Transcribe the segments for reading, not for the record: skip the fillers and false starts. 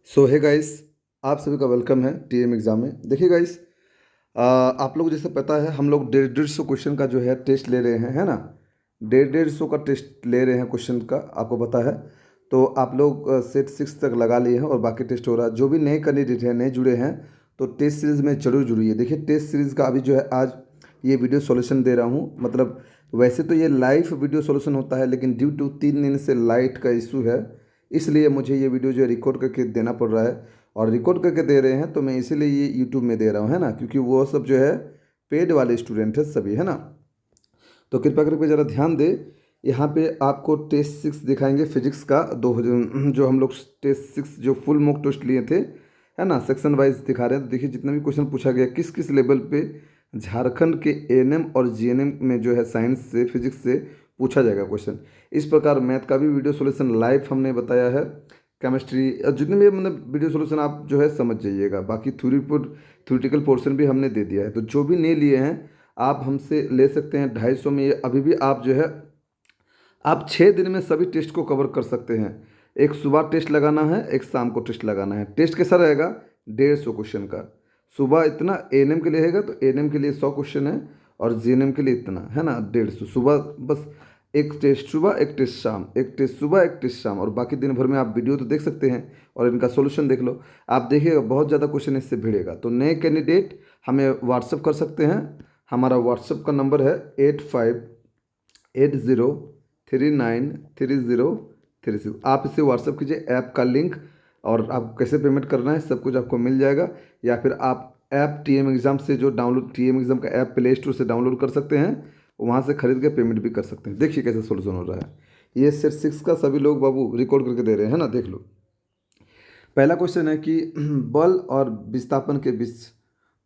सो है गाइस, आप सभी का वेलकम है टीएम एग्ज़ाम में। देखिए गाइस, आप लोग जैसे पता है हम लोग 150 क्वेश्चन का जो है टेस्ट ले रहे हैं, है ना। 150 का टेस्ट ले रहे हैं क्वेश्चन का, आपको पता है। तो आप लोग सेट 6 तक लगा लिए हैं और बाकी टेस्ट हो रहा है। जो भी नए कैंडिडेट हैं, नए जुड़े हैं, तो टेस्ट सीरीज़ में जरूर जुड़िए। देखिए टेस्ट सीरीज़ का अभी जो है आज ये वीडियो सॉल्यूशन दे रहा हूँ। मतलब वैसे तो ये लाइव वीडियो सॉल्यूशन होता है, लेकिन ड्यू टू 3 दिन से लाइट का इशू है, इसलिए मुझे ये वीडियो जो है रिकॉर्ड करके देना पड़ रहा है। और रिकॉर्ड करके दे रहे हैं तो मैं इसीलिए ये यूट्यूब में दे रहा हूँ, है ना, क्योंकि वो सब जो है पेड वाले स्टूडेंट है सभी, है ना। तो कृपया करके ज़रा ध्यान दे। यहाँ पे आपको टेस्ट 6 दिखाएंगे फिजिक्स का, दो जो हम लोग टेस्ट 6 जो फुल मॉक टेस्ट लिए थे, है ना, सेक्शन वाइज दिखा रहे हैं। तो देखिए जितना भी क्वेश्चन पूछा गया, किस किस लेवल पे झारखंड के एएनएम और जीएनएम में जो है साइंस से फिजिक्स से पूछा जाएगा क्वेश्चन। इस प्रकार मैथ का भी वीडियो सॉल्यूशन लाइव हमने बताया है। केमिस्ट्री जितने भी मतलब वीडियो सॉल्यूशन आप जो है समझ जाइएगा। बाकी थ्योरेटिकल पोर्शन भी हमने दे दिया है। तो जो भी नहीं लिए हैं आप हमसे ले सकते हैं 250 में। ये अभी भी आप जो है आप 6 दिन में सभी टेस्ट को कवर कर सकते हैं। एक सुबह टेस्ट लगाना है, एक शाम को टेस्ट लगाना है। टेस्ट कैसा रहेगा? 150 क्वेश्चन का। सुबह इतना एएनएम के लिए रहेगा, तो एएनएम के लिए 100 क्वेश्चन है, और जीएनएम के लिए इतना, है ना, 150। सुबह बस एक टेस्ट सुबह, एक टेस्ट शाम, एक टेस्ट सुबह, एक टेस्ट शाम, और बाकी दिन भर में आप वीडियो तो देख सकते हैं और इनका सोल्यूशन देख लो। आप देखिएगा बहुत ज़्यादा क्वेश्चन इससे भिड़ेगा। तो नए कैंडिडेट हमें व्हाट्सअप कर सकते हैं। हमारा व्हाट्सअप का नंबर है 8580393036। आप इसे व्हाट्सअप कीजिए। ऐप का लिंक और आप कैसे पेमेंट करना है सब कुछ आपको मिल जाएगा। या फिर आप ऐप टीएम एग्ज़ाम से जो डाउनलोड टीएम एग्ज़ाम का ऐप प्ले स्टोर से डाउनलोड कर सकते हैं, वहाँ से खरीद के पेमेंट भी कर सकते हैं। देखिए कैसे सोल्यूशन हो रहा है। ये सेट 6 का सभी लोग बाबू रिकॉर्ड करके दे रहे हैं ना, देख लो। पहला क्वेश्चन है कि बल और विस्थापन के बीच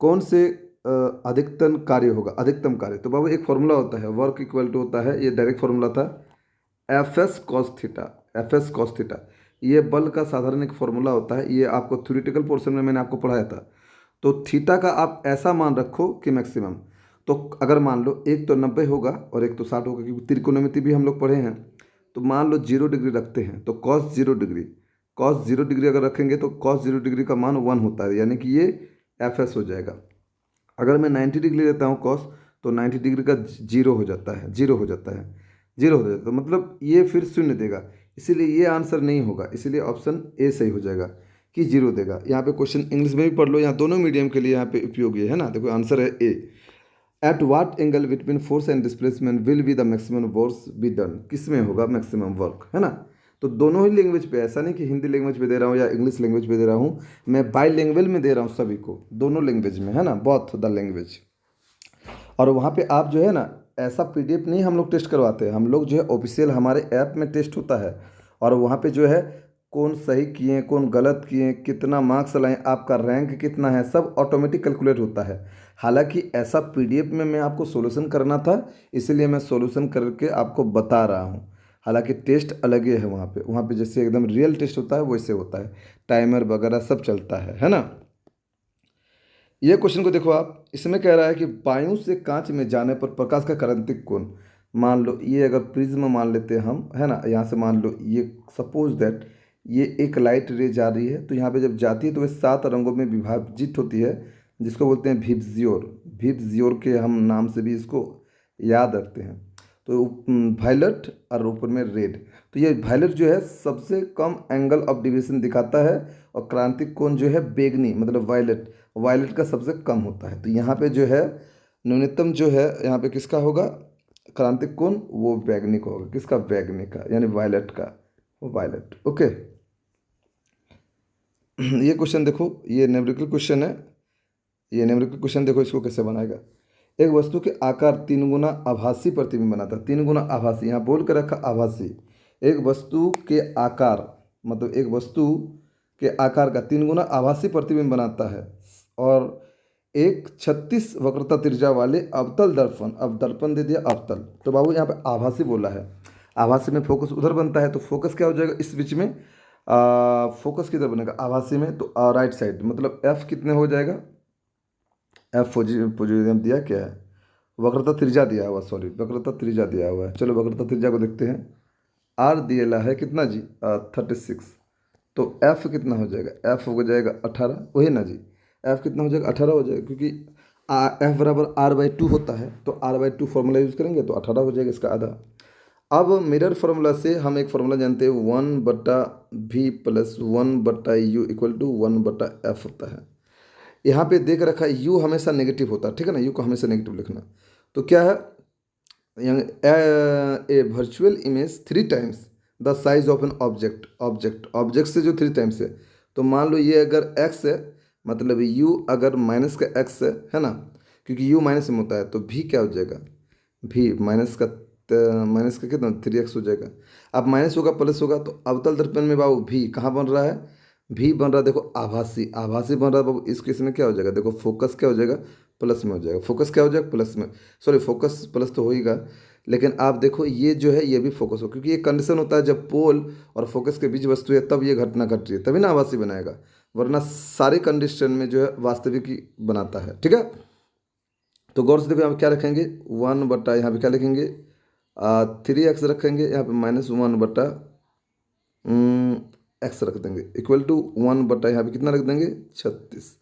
कौन से अधिकतम कार्य होगा? अधिकतम कार्य तो बाबू एक फॉर्मूला होता है, वर्क इक्वल टू होता है, ये डायरेक्ट फॉर्मूला था, F S cos theta. F S cos theta ये बल का साधारण एक फॉर्मूला होता है। ये आपको थ्योरेटिकल पोर्शन में मैंने आपको पढ़ाया था। तो थीटा का आप ऐसा मान रखो कि मैक्सिमम। तो अगर मान लो एक तो 90 होगा और एक तो 60 होगा, क्योंकि त्रिकोणमिति भी हम लोग पढ़े हैं। तो मान लो 0 डिग्री रखते हैं, तो कॉस 0 डिग्री, कॉस 0 डिग्री अगर रखेंगे तो कॉस 0 डिग्री का मान 1 होता है, यानी कि ये एफ एस हो जाएगा। अगर मैं 90 डिग्री लेता हूँ कॉस, तो 90 डिग्री का जीरो हो जाता है, जीरो हो जाता है, जीरो हो जाता है। तो मतलब ये फिर शून्य देगा, इसीलिए ये आंसर नहीं होगा। इसीलिए ऑप्शन ए सही हो जाएगा कि जीरो देगा। यहाँ पे क्वेश्चन इंग्लिश में भी पढ़ लो, यहाँ दोनों मीडियम के लिए यहाँ पे उपयोगी है ना। देखो आंसर है A. At what angle between force and displacement will be the maximum work be done? किस में होगा मैक्सिमम वर्क, है ना। तो दोनों ही लैंग्वेज पे, ऐसा नहीं कि हिंदी लैंग्वेज पे दे रहा हूँ या इंग्लिश लैंग्वेज पे दे रहा हूँ, मैं बाई लैंग्वेज में दे रहा हूँ सभी को, दोनों लैंग्वेज में, है ना, बोथ द लैंग्वेज। और वहाँ पे आप जो है ना, ऐसा पीडीएफ नहीं हम लोग टेस्ट करवाते हैं, हम लोग जो है ऑफिशियल हमारे ऐप में टेस्ट होता है। और वहाँ पे जो है कौन सही किए, कौन गलत किए, कितना मार्क्स लाए, आपका रैंक कितना है, सब ऑटोमेटिक कैलकुलेट होता है। हालांकि ऐसा पीडीएफ में मैं आपको सॉल्यूशन करना था, इसलिए मैं सॉल्यूशन करके आपको बता रहा हूँ। हालांकि टेस्ट अलग ही है वहाँ पे जैसे एकदम रियल टेस्ट होता है वैसे होता है, टाइमर वगैरह सब चलता है ना। ये क्वेश्चन को देखो आप, इसमें कह रहा है कि वायु से कांच में जाने पर प्रकाश का क्रांतिक कोण। मान लो ये अगर प्रिज्म मान लेते हैं हम, है ना, यहाँ से मान लो ये सपोज दैट ये एक लाइट रे जा रही है, तो यहाँ पे जब जाती है तो वे 7 रंगों में विभाजित होती है, जिसको बोलते हैं विब्जियोर। विब्जियोर के हम नाम से भी इसको याद रखते हैं। तो वायलट और ऊपर में रेड। तो ये वायलट जो है सबसे कम एंगल ऑफ डिविएशन दिखाता है, और क्रांतिक कोण जो है बैगनी मतलब वायलट, वायलेट का सबसे कम होता है। तो यहाँ पे जो है न्यूनतम जो है यहाँ पे किसका होगा क्रांतिक कोण? वो बैगनी का होगा। किसका? बैगनी का, यानी वायलेट का, वायलेट। ओके। ये क्वेश्चन देखो, ये न्यूमेरिकल क्वेश्चन है। ये न्यूमेरिकल क्वेश्चन देखो, इसको कैसे बनाएगा। एक वस्तु के आकार 3 गुना आभासी प्रतिबिंब बनाता है। 3 गुना आभासी, यहाँ बोल कर रखा आभासी। एक वस्तु के आकार मतलब एक वस्तु के आकार का 3 गुना आभासी प्रतिबिंब बनाता है, और एक 36 वक्रता त्रिज्या वाले अवतल दर्पण, अब दर्पण दे दिया अवतल। तो बाबू यहाँ पे आभासी बोला है, आभासी में फोकस उधर बनता है, तो फोकस क्या हो जाएगा इस बीच में? फोकस किधर बनेगा? आभासी में, तो राइट साइड, मतलब एफ कितने हो जाएगा? एफ पोजिशन दिया क्या है? वक्रता त्रिज्या दिया हुआ, सॉरी वक्रता त्रिज्या दिया हुआ है। चलो वक्रता त्रिज्या को देखते हैं। आर दिया है कितना जी? 36। तो एफ कितना हो जाएगा, एफ हो जाएगा 18, वही ना जी, एफ कितना हो जाएगा 18 हो जाएगा, क्योंकि एफ बराबर R/2 होता है, तो R/2 फॉर्मूला यूज़ करेंगे तो 18 हो जाएगा इसका आधा। अब मिरर फार्मूला से हम एक फार्मूला जानते हैं, 1/v plus 1/u equal to 1/f होता है। यहाँ पे देख रखा है u हमेशा नेगेटिव होता है, ठीक है ना, u को हमेशा नेगेटिव लिखना। तो क्या है, A virtual image 3 times the size of an object, object से जो 3 टाइम्स है, तो मान लो ये अगर x है, मतलब u अगर माइनस का x है ना, क्योंकि u माइनस में होता है, तो v क्या हो जाएगा, v माइनस का कितना 3x हो जाएगा। अब माइनस होगा प्लस होगा, तो अवतल दर्पण में बाबू v कहाँ बन रहा है, v बन रहा है देखो आभासी, आभासी बन रहा है बाबू, इस केस में क्या हो जाएगा, देखो फोकस क्या हो जाएगा, प्लस में हो जाएगा, फोकस क्या हो जाएगा प्लस में, सॉरी फोकस प्लस तो होएगा, लेकिन आप देखो ये जो है ये भी फोकस हो, क्योंकि ये कंडीशन होता है जब पोल और फोकस के बीच वस्तु है तब ये घटना घट रही है, तभी ना आभासी बनाएगा, वरना सारे कंडीशन में जो है वास्तविक ही बनाता है, ठीक है। तो गौर से देखो यहाँ पे क्या रखेंगे, 1/, यहाँ पे क्या लिखेंगे 3x रखेंगे, यहाँ पे -1/x रख देंगे इक्वल टू 1/, यहाँ पे कितना रख देंगे 36,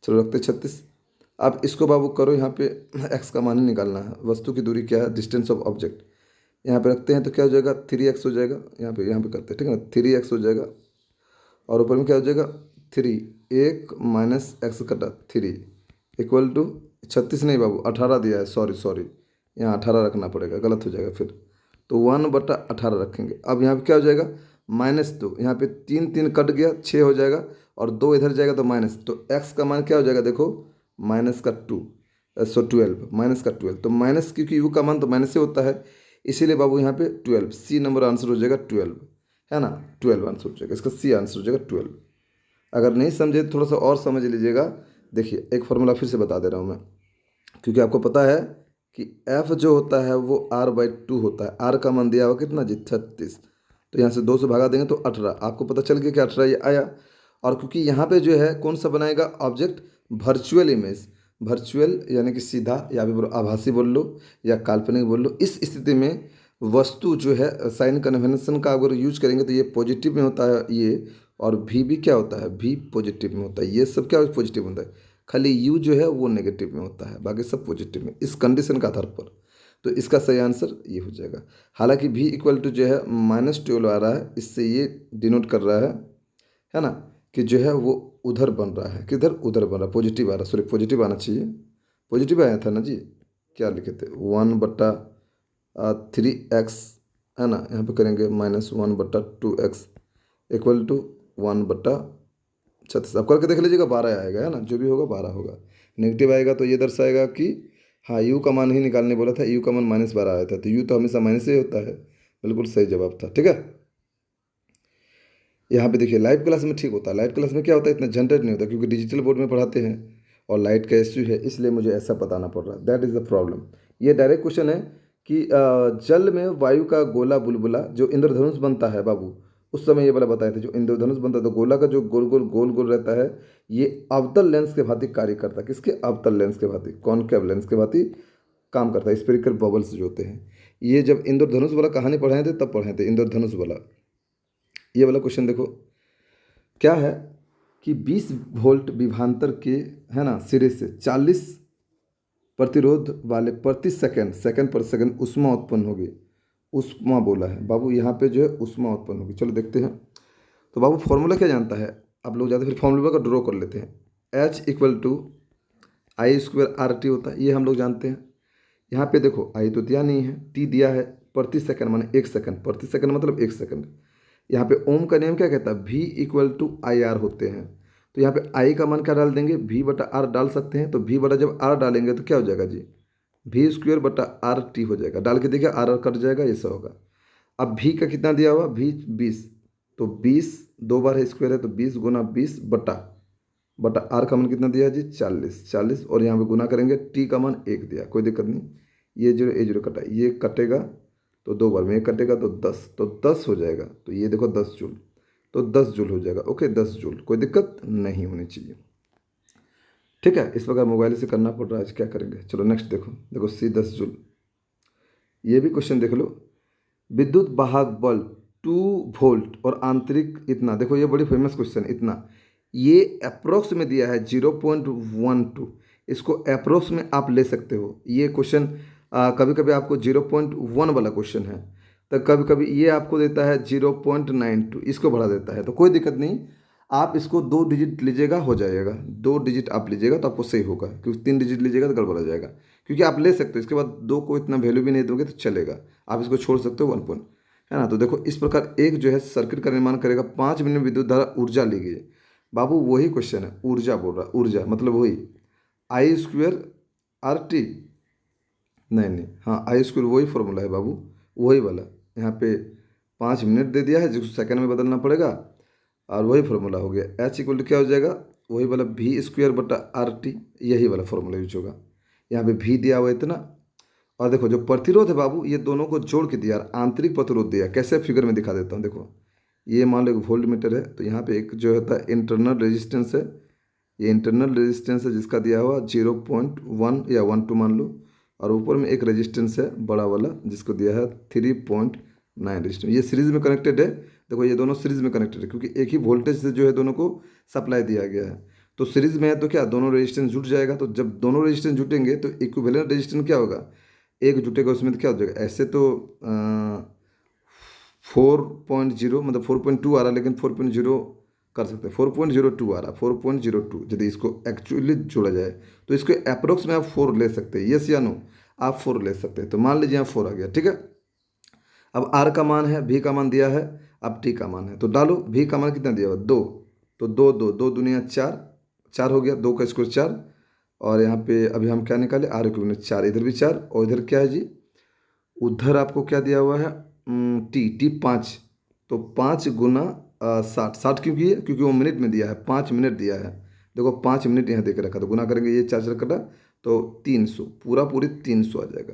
चलो रखते 36। अब इसको बाबू करो, यहाँ पे x का मान ही निकालना है, वस्तु की दूरी क्या है, डिस्टेंस ऑफ ऑब्जेक्ट, यहाँ पे रखते हैं तो क्या हो जाएगा 3x हो जाएगा, यहाँ पे करते हैं, ठीक है ना, 3x हो जाएगा, और ऊपर में क्या हो जाएगा 3, 1 माइनस एक्स कटा 3 इक्वल टू 36 नहीं बाबू 18 दिया है, सॉरी यहाँ 18 रखना पड़ेगा, गलत हो जाएगा फिर, तो 1/18 रखेंगे। अब यहाँ पे क्या हो जाएगा -2, यहाँ पे 3 3 कट गया 6 हो जाएगा, और 2 इधर जाएगा तो माइनस, तो x का मान क्या हो जाएगा देखो -2, सो 12, -12, तो माइनस क्योंकि u का मान तो माइनस से होता है, इसीलिए बाबू यहाँ पे 12, सी नंबर आंसर हो जाएगा 12, है ना, 12 आंसर हो जाएगा इसका, सी आंसर हो जाएगा 12। अगर नहीं समझे थोड़ा सा और समझ लीजिएगा, देखिए एक फॉर्मूला फिर से बता दे रहा हूँ मैं, क्योंकि आपको पता है कि f जो होता है वो R/2 होता है, r का मान दिया हुआ कितना जी 36, तो यहाँ से 2 से भागा देंगे तो 18, आपको पता चल गया कि 18 ये आया। और क्योंकि यहाँ पे जो है कौन सा बनाएगा ऑब्जेक्ट, वर्चुअल इमेज, वर्चुअल यानी कि सीधा, या भी बोलो आभासी बोल लो या काल्पनिक बोल लो, इस स्थिति में वस्तु जो है साइन कन्वेंशन का अगर यूज करेंगे तो ये पॉजिटिव में होता है ये, और भी क्या होता है, भी पॉजिटिव में होता है, ये सब क्या पॉजिटिव होता है, खाली यू जो है वो नेगेटिव में होता है, बाकी सब पॉजिटिव में, इस कंडीशन का आधार पर। तो इसका सही आंसर ये हो जाएगा। हालांकि v इक्वल टू जो है -12 आ रहा है, इससे ये डिनोट कर रहा है ना, कि जो है वो उधर बन रहा है, किधर उधर बन रहा है, पॉजिटिव आ रहा है, सॉरी पॉजिटिव आना चाहिए, पॉजिटिव आया था ना जी, क्या लिखे थे 1/3x, है ना, यहाँ पे करेंगे -1/2x इक्वल टू 1/36, अब करके देख लीजिएगा 12 आएगा, है ना, जो भी होगा 12 होगा, नेगेटिव आएगा तो ये दर्शाएगा कि हाँ यू का मान ही निकालने बोला था, यू का मान -12 आया था, तो यू तो हमेशा माइनस ही होता है, बिल्कुल सही जवाब था, ठीक है। यहाँ पे देखिए लाइव क्लास में ठीक होता है, लाइव क्लास में क्या होता है इतना झंझट नहीं होता, क्योंकि डिजिटल बोर्ड में पढ़ाते हैं और लाइट का इश्यू है, इसलिए मुझे ऐसा बताना पड़ रहा है, दैट इज़ द प्रॉब्लम। ये डायरेक्ट क्वेश्चन है कि जल में वायु का गोला बुलबुला जो इंद्रधनुष बनता है बाबू, उस समय ये वाला बताए थे, जो इंद्रधनुष बनता है तो गोला का जो गोल गोल रहता है, ये अवतल लेंस के भांति कार्य करता है, किसके अवतल लेंस के भांति, कॉनकेव लेंस के भांति काम करता है, स्फेरिकल बबल्स जो होते हैं। ये जब इंद्रधनुष वाला कहानी पढ़ाए थे तब पढ़ाए थे इंद्रधनुष वाला। ये वाला क्वेश्चन देखो क्या है कि 20 वोल्ट विभवांतर के, है ना, सिरे से 40 प्रतिरोध वाले प्रति सेकंड पर सेकंड उष्मा उत्पन्न होगी, उष्मा बोला है बाबू, यहाँ पे जो है उष्मा उत्पन्न होगी। चलो देखते हैं, तो बाबू फॉर्मूला क्या जानता है, आप लोग जाते फिर फॉर्मूला का ड्रॉ कर लेते हैं, H इक्वल टू I²RT होता है, ये हम लोग जानते हैं। यहाँ पे देखो I तो दिया नहीं है, T दिया है, प्रति सेकंड माने 1 सेकंड, प्रति सेकंड मतलब 1 सेकंड। यहाँ पे ओम का नियम क्या कहता है, V इक्वल टू IR होते हैं, तो यहाँ पे I का मान क्या डाल देंगे, V/R डाल सकते हैं, तो V जब R डालेंगे तो क्या हो जाएगा जी, V²/RT हो जाएगा, डाल के देखिए R कट जाएगा, ऐसा होगा। अब V का कितना दिया हुआ, V 20, तो 20 2 बार है स्क्वायर है, तो 20 गुना 20 बटा R का मान कितना दिया जी 40, और यहाँ पे गुना करेंगे, T का मान 1 दिया, कोई दिक्कत नहीं, ये 0 ये 0 कटा, ये कटेगा तो 2 बार में, ये कटेगा तो 10, तो 10 हो जाएगा, तो ये देखो 10 जूल, तो 10 जूल हो जाएगा, ओके 10 जूल, कोई दिक्कत नहीं होनी चाहिए, ठीक है। इस प्रकार मोबाइल से करना पड़ रहा है, क्या करेंगे। चलो नेक्स्ट देखो C 10 जूल, ये भी क्वेश्चन देख लो। विद्युत वाहक बल्ब 2 वोल्ट और आंतरिक इतना, देखो ये बड़ी फेमस क्वेश्चन, इतना ये अप्रोक्स में दिया है 0.12, इसको अप्रोक्स में आप ले सकते हो। ये क्वेश्चन कभी कभी आपको 0.1 वाला क्वेश्चन है, तो कभी कभी ये आपको देता है 0.92, इसको बढ़ा देता है, तो कोई दिक्कत नहीं, आप इसको 2 डिजिट लीजिएगा हो जाएगा, 2 डिजिट आप लीजिएगा तो आपको सही होगा, क्योंकि 3 डिजिट लीजिएगा तो गड़बड़ हो जाएगा। क्योंकि आप ले सकते हो, इसके बाद 2 को इतना वैल्यू भी नहीं दोगे तो चलेगा, आप इसको छोड़ सकते हो 1 पॉइंट, है ना। तो देखो इस प्रकार एक जो है सर्किट का निर्माण करेगा, 5 मिनट में विद्युत धारा ऊर्जा ली गई। बाबू वही क्वेश्चन है, ऊर्जा बोल रहा, ऊर्जा मतलब वही I²RT, नहीं नहीं, हाँ I² वही फॉर्मूला है बाबू, वही वाला। यहाँ पे 5 मिनट दे दिया है जिसको सेकंड में बदलना पड़ेगा, और वही फार्मूला हो गया। H= क्या हो जाएगा, वही वाला V²/RT, यही वाला फॉर्मूला यूज होगा। यहाँ पे V दिया हुआ है इतना, और देखो जो प्रतिरोध है बाबू, ये दोनों को जोड़ के दिया, आंतरिक प्रतिरोध दिया, कैसे फिगर में दिखा देता हूँ। देखो ये मान लो एक वोल्ट मीटर है, तो यहाँ पे एक जो होता है इंटरनल रेजिस्टेंस है, ये इंटरनल रेजिस्टेंस है जिसका दिया हुआ 0.1 या 1 2 मान लो, और ऊपर में एक रेजिस्टेंस है बड़ा वाला जिसको दिया है 3.9 रेजिस्टेंस, ये सीरीज में कनेक्टेड है। देखो ये दोनों सीरीज में कनेक्टेड है क्योंकि एक ही वोल्टेज से जो है दोनों को सप्लाई दिया गया है, तो सीरीज में है तो क्या दोनों रेजिस्टेंस जुट जाएगा। तो जब दोनों रेजिस्टेंस जुटेंगे तो इक्विवेलेंट रेजिस्टेंस क्या होगा, एक जुटेगा उसमें तो क्या हो जाएगा, ऐसे तो 4.0 मतलब 4.2 आ रहा, लेकिन 4.0 कर सकते हैं, 4.02 आ रहा, 4.02 यदि इसको एक्चुअली जोड़ा जाए तो इसको अप्रोक्स में आप 4 ले सकते हैं, यस या नो, आप 4 ले सकते हैं। तो मान लीजिए यहाँ 4 आ गया, ठीक है। अब R का मान है, V का मान दिया है, अब T का मान है, तो डालो। V का मान कितना दिया हुआ 2, तो 2 2 4 हो गया, 2 का स्क्वायर 4, और यहाँ पे अभी हम क्या निकाले, R⁴ 4, इधर भी 4, और इधर क्या है जी, उधर आपको क्या दिया हुआ है T 5, तो 5 × 60 क्यों किए, क्योंकि वो मिनट में दिया है, 5 मिनट दिया है। देखो 5 मिनट यहाँ दे के रखा, तो गुना करेंगे, ये 4 कटा तो 300, पूरा पूरी 300 आ जाएगा।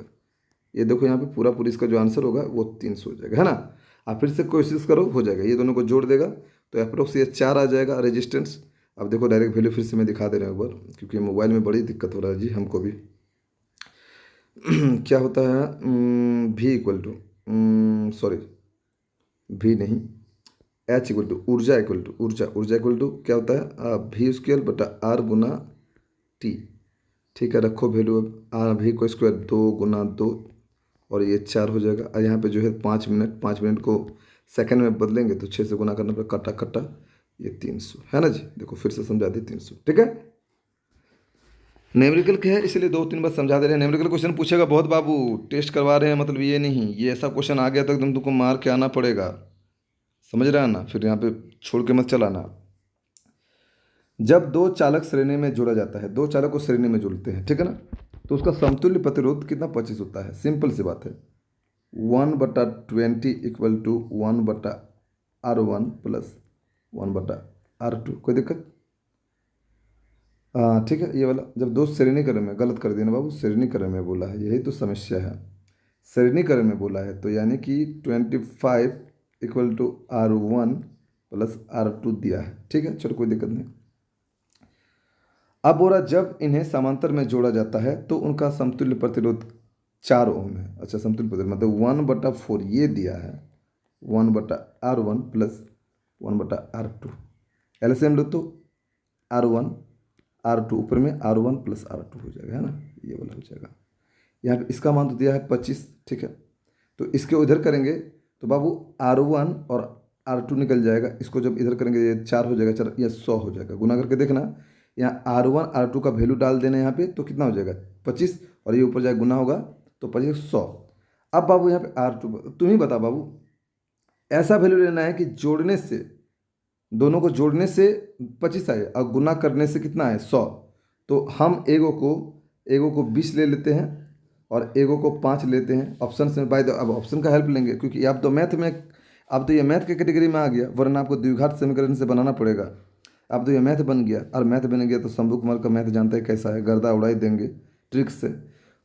ये देखो यहाँ पे पूरा पूरी इसका जो आंसर होगा वो 300 हो जाएगा, है ना। आप फिर से कोशिश करो, हो जाएगा, ये दोनों को जोड़ देगा तो अप्रोक्स ये 4 आ जाएगा रेजिस्टेंस। अब देखो डायरेक्ट वैल्यू फिर से मैं दिखा दे रहा हूँ एक बार, क्योंकि मोबाइल में बड़ी दिक्कत हो रहा है जी हमको भी। क्या होता है सॉरी V नहीं, H= ऊर्जा ऊर्जा क्या होता है V²/R×T, ठीक है। रखो वैल्यू, अब V² 2 × 2 और ये 4 हो जाएगा, और यहाँ पे जो है 5 मिनट को सेकंड में बदलेंगे तो 6 से गुना करना पड़ेगा, कटा कटा ये 300, है ना जी। देखो फिर से समझा दी 300, ठीक है। न्यूमेरिकल क्या है इसलिए 2 3 बार समझा दे रहे हैं। न्यूमेरिकल क्वेश्चन पूछेगा बहुत बाबू, टेस्ट करवा रहे हैं मतलब ये नहीं, ये ऐसा क्वेश्चन आ गया तो एकदम तुमको मार के आना पड़ेगा, समझ रहा है ना, फिर यहाँ पे छोड़ के मत चलाना। जब 2 चालक श्रेणी में जोड़ा जाता है, 2 चालक को श्रेणी में जोड़ते हैं, ठीक है ना, तो उसका समतुल्य प्रतिरोध कितना 25 होता है। सिंपल सी बात है, 1/20 = 1/R1 + 1/R2, कोई दिक्कत, हाँ ठीक है। ये वाला जब 2 श्रेणी क्रम में, गलत कर दिया ना बाबू, श्रेणी क्रम में बोला है, यही तो समस्या है, श्रेणी क्रम में बोला है, तो यानी कि 25 = R1 + R2 दिया है, ठीक है, चलो कोई दिक्कत नहीं। अब बोला जब इन्हें समांतर में जोड़ा जाता है तो उनका समतुल्य प्रतिरोध 4 ओम है। अच्छा समतुल्य प्रतिरोध मतलब 1/4 ये दिया है, 1/R1 + 1/R2, एलसीएम लो तो R1 R2 ऊपर में R1 + R2 हो जाएगा, है ना, ये वाला हो जाएगा। यहाँ पे इसका मान तो दिया है 25, ठीक है, तो इसके उधर करेंगे तो बाबू R1 और R2 निकल जाएगा, इसको जब इधर करेंगे ये 4 हो जाएगा, 4 ये 100 हो जाएगा। गुना करके देखना, यहाँ R1 R2 का वैल्यू डाल देना यहाँ पे, तो कितना हो जाएगा 25, और ये ऊपर जाएगा गुना होगा तो 25 100। अब बाबू यहाँ पे R2 तुम ही बता बाबू, ऐसा वैल्यू लेना है कि जोड़ने से, दोनों को जोड़ने से 25 आए और गुना करने से कितना है 100, तो हम एगो को 20 ले लेते हैं और एगो को 5 लेते हैं ऑप्शन से। बाय द अब ऑप्शन का हेल्प लेंगे, क्योंकि आप तो मैथ में, अब तो ये मैथ के कैटेगरी में आ गया, वरना आपको द्विघात समीकरण से बनाना पड़ेगा। अब तो ये मैथ बन गया, और मैथ बन गया तो शंभू कुमार का मैथ जानते हैं कैसा है, गर्दा उड़ाई देंगे ट्रिक से।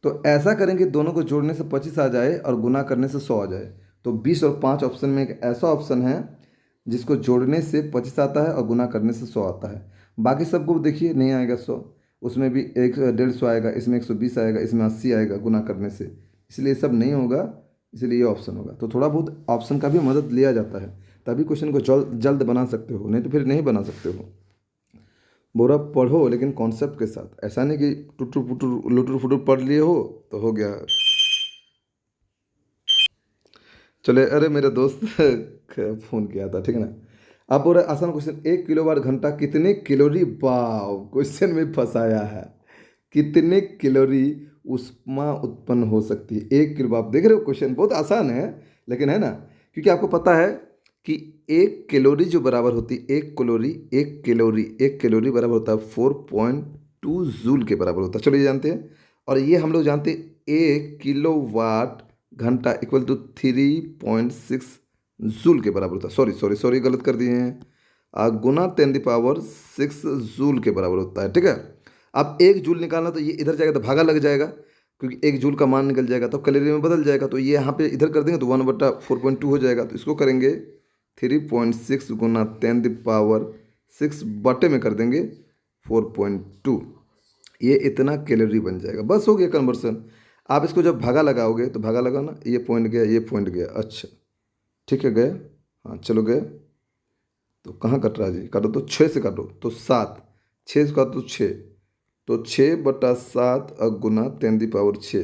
तो ऐसा करेंगे दोनों को जोड़ने से 25 आ जाए और गुना करने से 100 आ जाए, तो 20 और 5 ऑप्शन में एक ऐसा ऑप्शन है जिसको जोड़ने से 25 आता है और गुना करने से 100 आता है। बाकी सबको देखिए नहीं आएगा 100, उसमें भी 150 आएगा, इसमें 120 आएगा, इसमें 80 आएगा गुना करने से, इसलिए सब नहीं होगा, इसलिए ये ऑप्शन होगा। तो थोड़ा बहुत ऑप्शन का भी मदद लिया जाता है, तभी क्वेश्चन को जल्द जल्द बना सकते हो, नहीं तो फिर नहीं बना सकते हो। बोरा पढ़ो लेकिन कॉन्सेप्ट के साथ, ऐसा नहीं कि टुटू पुटू लुटू फुटू पढ़ लिए हो तो हो गया। चले, अरे मेरे दोस्त फ़ोन किया था, ठीक है ना। अब बोल रहे आसान क्वेश्चन, 1 किलोवाट घंटा कितने कैलोरी, वाव क्वेश्चन में फंसाया है। कितने कैलोरी उष्मा उत्पन्न हो सकती है 1 किलो, आप देख रहे हो क्वेश्चन बहुत आसान है, लेकिन है ना, क्योंकि आपको पता है कि 1 कैलोरी जो बराबर होती है, 1 कैलोरी बराबर होता है 4.2 जूल के बराबर होता है, चलो ये जानते हैं। और ये हम लोग जानते हैं 1 किलोवाट घंटा इक्वल टू 3.6 जूल के बराबर होता है। सॉरी सॉरी सॉरी, गलत कर दिए हैं। गुना 10 की पावर 6 जूल के बराबर होता है, ठीक है। अब 1 जूल निकालना, तो ये इधर जाएगा तो भागा लग जाएगा, क्योंकि 1 जूल का मान निकल जाएगा तो कैलोरी में बदल जाएगा, तो ये यहाँ पे इधर कर देंगे तो 1/4.2 हो जाएगा। तो इसको करेंगे 3.6 गुना 10 की पावर 6 बटे में कर देंगे 4.2, ये इतना कैलोरी बन जाएगा। बस हो गया कन्वर्सन। आप इसको जब भागा लगाओगे तो भागा लगाना, ये पॉइंट गया, ये पॉइंट गया, अच्छा ठीक है गया। हाँ चलो गए। तो कहाँ कट रहा है जी, काटो तो 6 से काटो तो 7, 6 से काटो तो 6, तो 6/7 गुना 10 की पावर 6।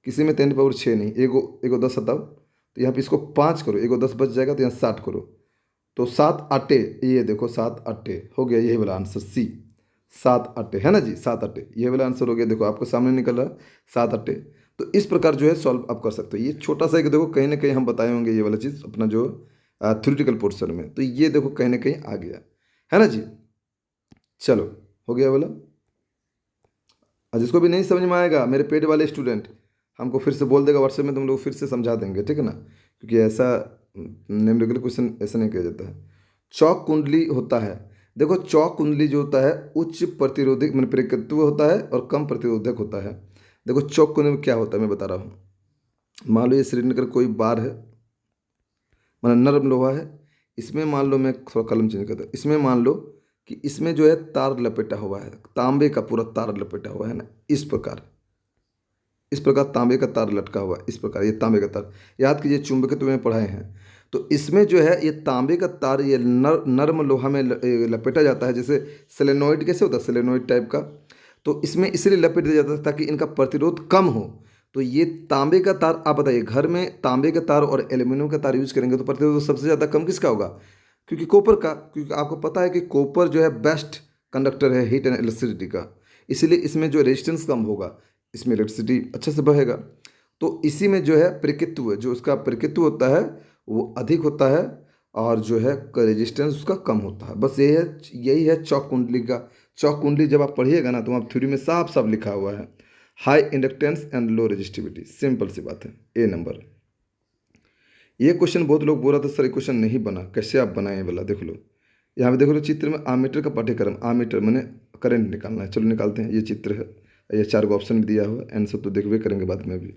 किसी में 10 की पावर 6 नहीं, एगो एगो 10 हटाओ, तो यहाँ पे इसको 5 करो, एगो 10 बच जाएगा, तो यहाँ 60 करो, तो 7 8, ये देखो 7 8 हो गया, यही वाला आंसर सी। 7 8 है ना जी, 7 8 ये वाला आंसर हो गया, देखो आपको सामने निकल रहा है 7 8। तो इस प्रकार जो है सॉल्व आप कर सकते हो। ये छोटा सा एक देखो, कहीं ना कहीं हम बताए होंगे ये वाला चीज़ अपना जो थ्योरेटिकल पोर्शन में, तो ये देखो कहीं ना कहीं आ गया, है ना जी। चलो हो गया वाला। और जिसको भी नहीं समझ में आएगा, मेरे पेड वाले स्टूडेंट हमको फिर से बोल देगा व्हाट्सएप में, तुम लोग फिर से समझा देंगे, ठीक है ना, क्योंकि ऐसा न्यूमेरिकल क्वेश्चन ऐसा नहीं किया जाता है। चौक कुंडली होता है, देखो चौक कुंडली जो होता है उच्च प्रतिरोधक मतलब प्रतिकृत्व होता है और कम प्रतिरोधक होता है। देखो चौक कुंडली में क्या होता है मैं बता रहा हूँ। मान लो ये सिलेंडर का कोई बार है, मतलब नरम लोहा है, इसमें मान लो, मैं थोड़ा कलम चेंज करता हूँ, इसमें मान लो कि इसमें जो है तार लपेटा हुआ है, तांबे का पूरा तार लपेटा हुआ है ना, इस प्रकार तांबे का तार लटका हुआ है, इस प्रकार ये तांबे का तार, याद कीजिए चुंबकत्व में पढ़ाए हैं। तो इसमें जो है ये तांबे का तार ये नर्म लोहा में लपेटा जाता है, जैसे सेलेनोइड कैसे होता है, सेलेनोइड टाइप का। तो इसमें इसलिए लपेट दिया जाता है ताकि इनका प्रतिरोध कम हो। तो ये तांबे का तार, आप बताइए घर में तांबे का तार और एल्यूमिनियम का तार यूज करेंगे तो प्रतिरोध सबसे ज़्यादा कम किसका होगा, क्योंकि कॉपर का, क्योंकि आपको पता है कि कॉपर जो है बेस्ट कंडक्टर है हीट एंड इलेक्ट्रिसिटी का, इसलिए इसमें जो रेजिस्टेंस कम होगा, इसमें इलेक्ट्रिसिटी अच्छे से बहेगा। तो इसी में जो है प्रकृत्व, जो उसका प्रकृत्व होता है वो अधिक होता है, और जो है रेजिस्टेंस उसका कम होता है। बस यही है चौक कुंडली का। चौक कुंडली जब आप पढ़िएगा ना, तो आप थ्योरी में साफ साफ लिखा हुआ है, high inductance and low resistivity, simple सी बात है। ए नंबर। ये क्वेश्चन बहुत लोग बोल रहे थे सर ये क्वेश्चन नहीं बना, कैसे आप बनाए वाला, देख लो यहाँ पे, देख लो चित्र में आमीटर का पाठ्यक्रम, आमीटर मैंने करंट निकालना है, चलो निकालते हैं। ये चित्र है, ये 4 ऑप्शन भी दिया हुआ है, आंसर तो देखबे करेंगे बाद में भी।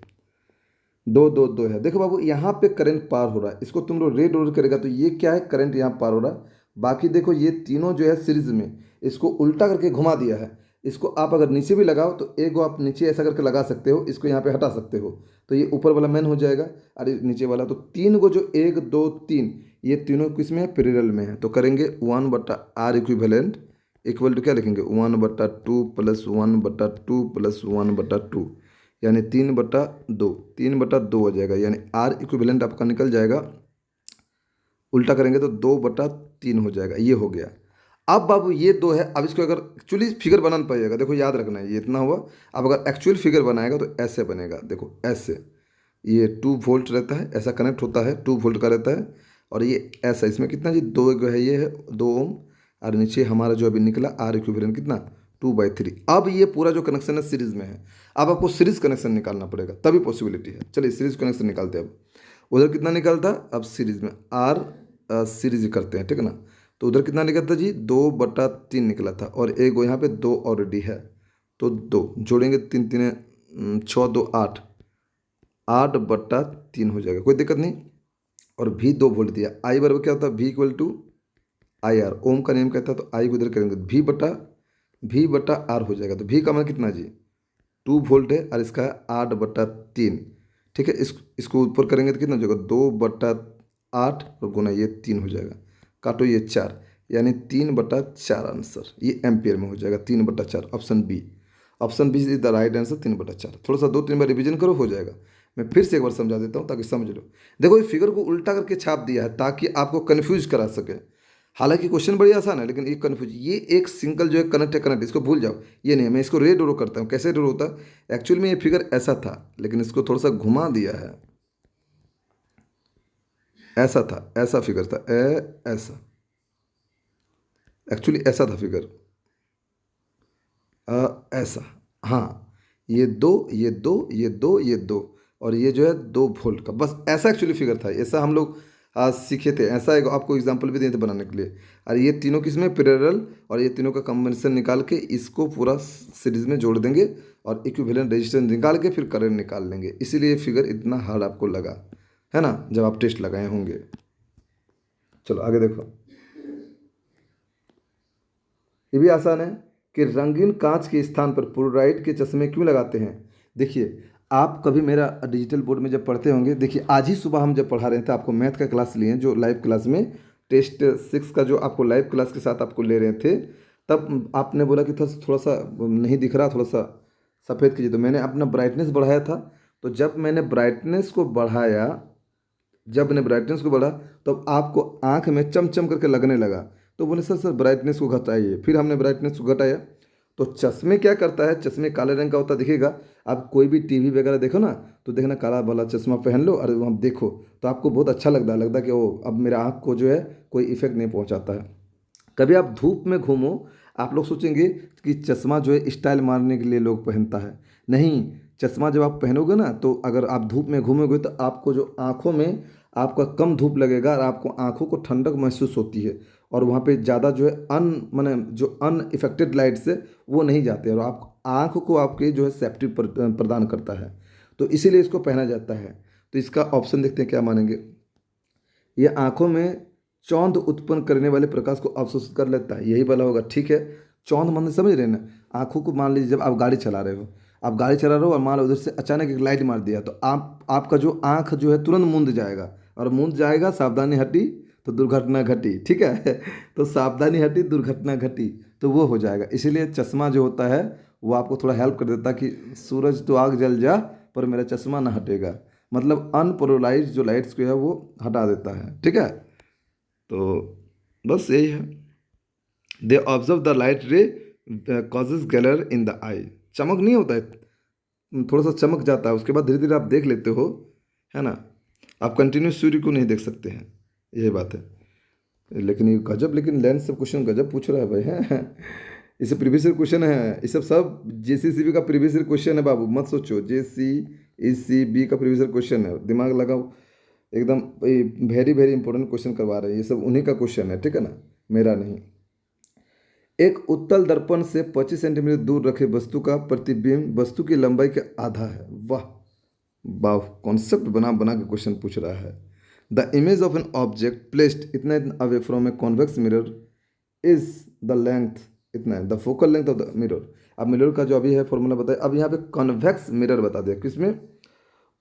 2 2 2 है, देखो बाबू यहाँ पे करंट पार हो रहा है, इसको तुम लोग रेड रोड करेगा तो ये क्या है, करंट यहाँ पार हो रहा है। बाकी देखो ये तीनों जो है सीरीज में, इसको उल्टा करके घुमा दिया है। इसको आप अगर नीचे भी लगाओ तो एक आप नीचे ऐसा करके लगा सकते हो, इसको यहाँ पे हटा सकते हो, तो ये ऊपर वाला मैन हो जाएगा, और ये नीचे वाला। तो 3 को जो 1 2 3 ये तीनों किस में है, पैरेलल में है, तो करेंगे 1/r इक्विवेलेंट इक्वल टू क्या लिखेंगे, 1/2 + 1/2 + 1/2, यानी 3/2, 3/2 हो जाएगा, यानी आर इक्विवेलेंट आपका निकल जाएगा, उल्टा करेंगे तो 2/3 हो जाएगा, ये हो गया। अब बाबू ये 2 है, अब इसको अगर एक्चुअली फिगर बनाना पड़ेगा, देखो याद रखना है ये इतना हुआ। अब अगर एक्चुअल फिगर बनाएगा तो ऐसे बनेगा, देखो ऐसे, ये 2 वोल्ट रहता है, ऐसा कनेक्ट होता है, 2 वोल्ट का रहता है, और ये ऐसा, इसमें कितना जी 2 जो है, ये है 2 ओम, और नीचे हमारा जो अभी निकला आर इक्विवेलेंट कितना 2/3। अब ये पूरा जो कनेक्शन है सीरीज में है, अब आपको सीरीज कनेक्शन निकालना पड़ेगा तभी पॉसिबिलिटी है। चलिए सीरीज कनेक्शन निकालते हैं। अब उधर कितना निकलता, अब सीरीज में आर सीरीज करते हैं, ठीक है ना। तो उधर कितना निकला था जी, 2/3 निकला था, और एक यहाँ पे 2 ऑलरेडी है, तो 2 जोड़ेंगे, 3 3 6 2 8, 8/3 हो जाएगा, कोई दिक्कत नहीं। और भी 2 वोल्ट दिया, आई बराबर क्या होता है, V = IR, ओम का नियम कहता है, तो आई को इधर करेंगे V/R हो जाएगा। तो V का मान कितना जी 2 वोल्ट है, और इसका है 8/3, ठीक है। इसको ऊपर करेंगे तो कितना हो जाएगा, 2/8 और गुना ये 3 हो जाएगा, काटो ये 4, यानी 3/4 आंसर ये एम्पियर में हो जाएगा, 3/4 option B. Option B is the right answer, 3/4। थोड़ा सा 2-3 बार रिवीजन करो, हो जाएगा। मैं फिर से एक बार समझा देता हूँ ताकि समझ लो। देखो ये फिगर को उल्टा करके छाप दिया है ताकि आपको कन्फ्यूज करा सके। हालांकि क्वेश्चन बड़ी आसान है लेकिन ये कन्फ्यूज, ये एक सिंगल जो है कनेक्ट है, कनेक्ट, इसको भूल जाओ। ये नहीं, मैं इसको रे ड्रो करता हूँ। कैसे ड्रो होता है, एक्चुअली में ये फिगर ऐसा था लेकिन इसको थोड़ा सा घुमा दिया है। ऐसा था, ऐसा फिगर था, ऐसा, एक्चुअली ऐसा था फिगर, ऐसा। हाँ, ये दो, ये दो, ये दो, ये दो, और ये जो है 2 वोल्ट का, बस ऐसा एक्चुअली फिगर था। ऐसा हम लोग आज सीखे थे। ऐसा एक आपको एग्जांपल भी दिए थे बनाने के लिए। और ये तीनों किसमें, पैरेलल, और ये तीनों का कॉम्बिनेशन निकाल के इसको पूरा सीरीज में जोड़ देंगे और इक्विवेलेंट रेजिस्टेंस निकाल के फिर करंट निकाल लेंगे। इसीलिए फिगर इतना हार्ड आपको लगा है ना, जब आप टेस्ट लगाए होंगे। चलो आगे देखो, ये भी आसान है कि रंगीन कांच के स्थान पर फ्लोराइड के चश्मे क्यों लगाते हैं। देखिए, आप कभी मेरा डिजिटल बोर्ड में जब पढ़ते होंगे, देखिए आज ही सुबह हम जब पढ़ा रहे थे, आपको मैथ का क्लास लिए हैं, जो लाइव क्लास में टेस्ट 6 का जो आपको लाइव क्लास के साथ आपको ले रहे थे, तब आपने बोला कि थोड़ा सा नहीं दिख रहा, थोड़ा सा सफ़ेद कीजिए। तो मैंने अपना ब्राइटनेस बढ़ाया था। तो जब मैंने ब्राइटनेस को बढ़ाया, जब मैंने ब्राइटनेस को बढ़ा, तो आपको आंख में चमचम करके लगने लगा। तो बोले सर सर ब्राइटनेस को घटाइए। फिर हमने ब्राइटनेस को घटाया। तो चश्मे क्या करता है, चश्मे काले रंग का होता दिखेगा। आप कोई भी टीवी वगैरह देखो ना, तो देखना काला वाला चश्मा पहन लो और वहाँ देखो, तो आपको बहुत अच्छा लगता है कि वो अब मेरा आँख को जो है कोई इफेक्ट नहीं पहुँचाता है। कभी आप धूप में घूमो, आप लोग सोचेंगे कि चश्मा जो है स्टाइल मारने के लिए लोग पहनता है। नहीं, चश्मा जब आप पहनोगे ना, तो अगर आप धूप में घूमोगे तो आपको जो आँखों में आपका कम धूप लगेगा और आपको आँखों को ठंडक महसूस होती है। और वहाँ पे ज़्यादा जो है माने जो अनइफेक्टेड लाइट्स है वो नहीं जाते, और आप आँख को आपके जो है सेफ्टी प्रदान करता है। तो इसीलिए इसको पहना जाता है। तो इसका ऑप्शन देखते हैं क्या मानेंगे। ये आंखों में चौंध उत्पन्न करने वाले प्रकाश को अवशोषित कर लेता है, यही वाला होगा। ठीक है, चौंध मतलब समझ रहे हैं ना, आंखों को मान लीजिए जब आप गाड़ी चला रहे हो, आप गाड़ी चला रहे हो और मान लो उधर से अचानक एक लाइट मार दिया, तो आपका जो आंख जो है तुरंत मूंद जाएगा, और मूंद जाएगा, सावधानी हटी तो दुर्घटना घटी। ठीक है तो सावधानी हटी दुर्घटना घटी, तो वो हो जाएगा। इसीलिए चश्मा जो होता है वो आपको थोड़ा हेल्प कर देता है कि सूरज तो आग जल जा पर मेरा चश्मा ना हटेगा, मतलब अनपोलराइज जो लाइट्स को है वो हटा देता है। ठीक है, तो बस यही है। They observe the light ray causes glare in the eye, चमक नहीं होता है, थोड़ा सा चमक जाता है, उसके बाद धीरे धीरे आप देख लेते हो, है ना। आप कंटिन्यू सूर्य को नहीं देख सकते हैं, यही बात है। लेकिन ये गजब, लेकिन लेंस से क्वेश्चन गजब पूछ रहा है भाई, है इसे प्रीवियस ईयर क्वेश्चन है, ये सब जेसीसीबी का प्रीवियस ईयर क्वेश्चन है बाबू, मत सोचो। जेसीईसीबी का प्रीवियस ईयर क्वेश्चन है, दिमाग लगाओ एकदम। वेरी वेरी इंपॉर्टेंट क्वेश्चन करवा रहे हैं, ये सब उन्हीं का क्वेश्चन है, ठीक है ना, मेरा नहीं। एक उत्तल दर्पण से 25 सेंटीमीटर दूर रखे वस्तु का प्रतिबिंब वस्तु की लंबाई के आधा है। वाह वाह, कॉन्सेप्ट बना बना के क्वेश्चन पूछ रहा है। The image of an object placed इतना away from a convex mirror is the length, इतना है the focal length of the mirror. अब मिरर का जो अभी है फॉर्मूला बताया, अब यहाँ पे कॉन्वेक्स मिरर बता दिया किसमें,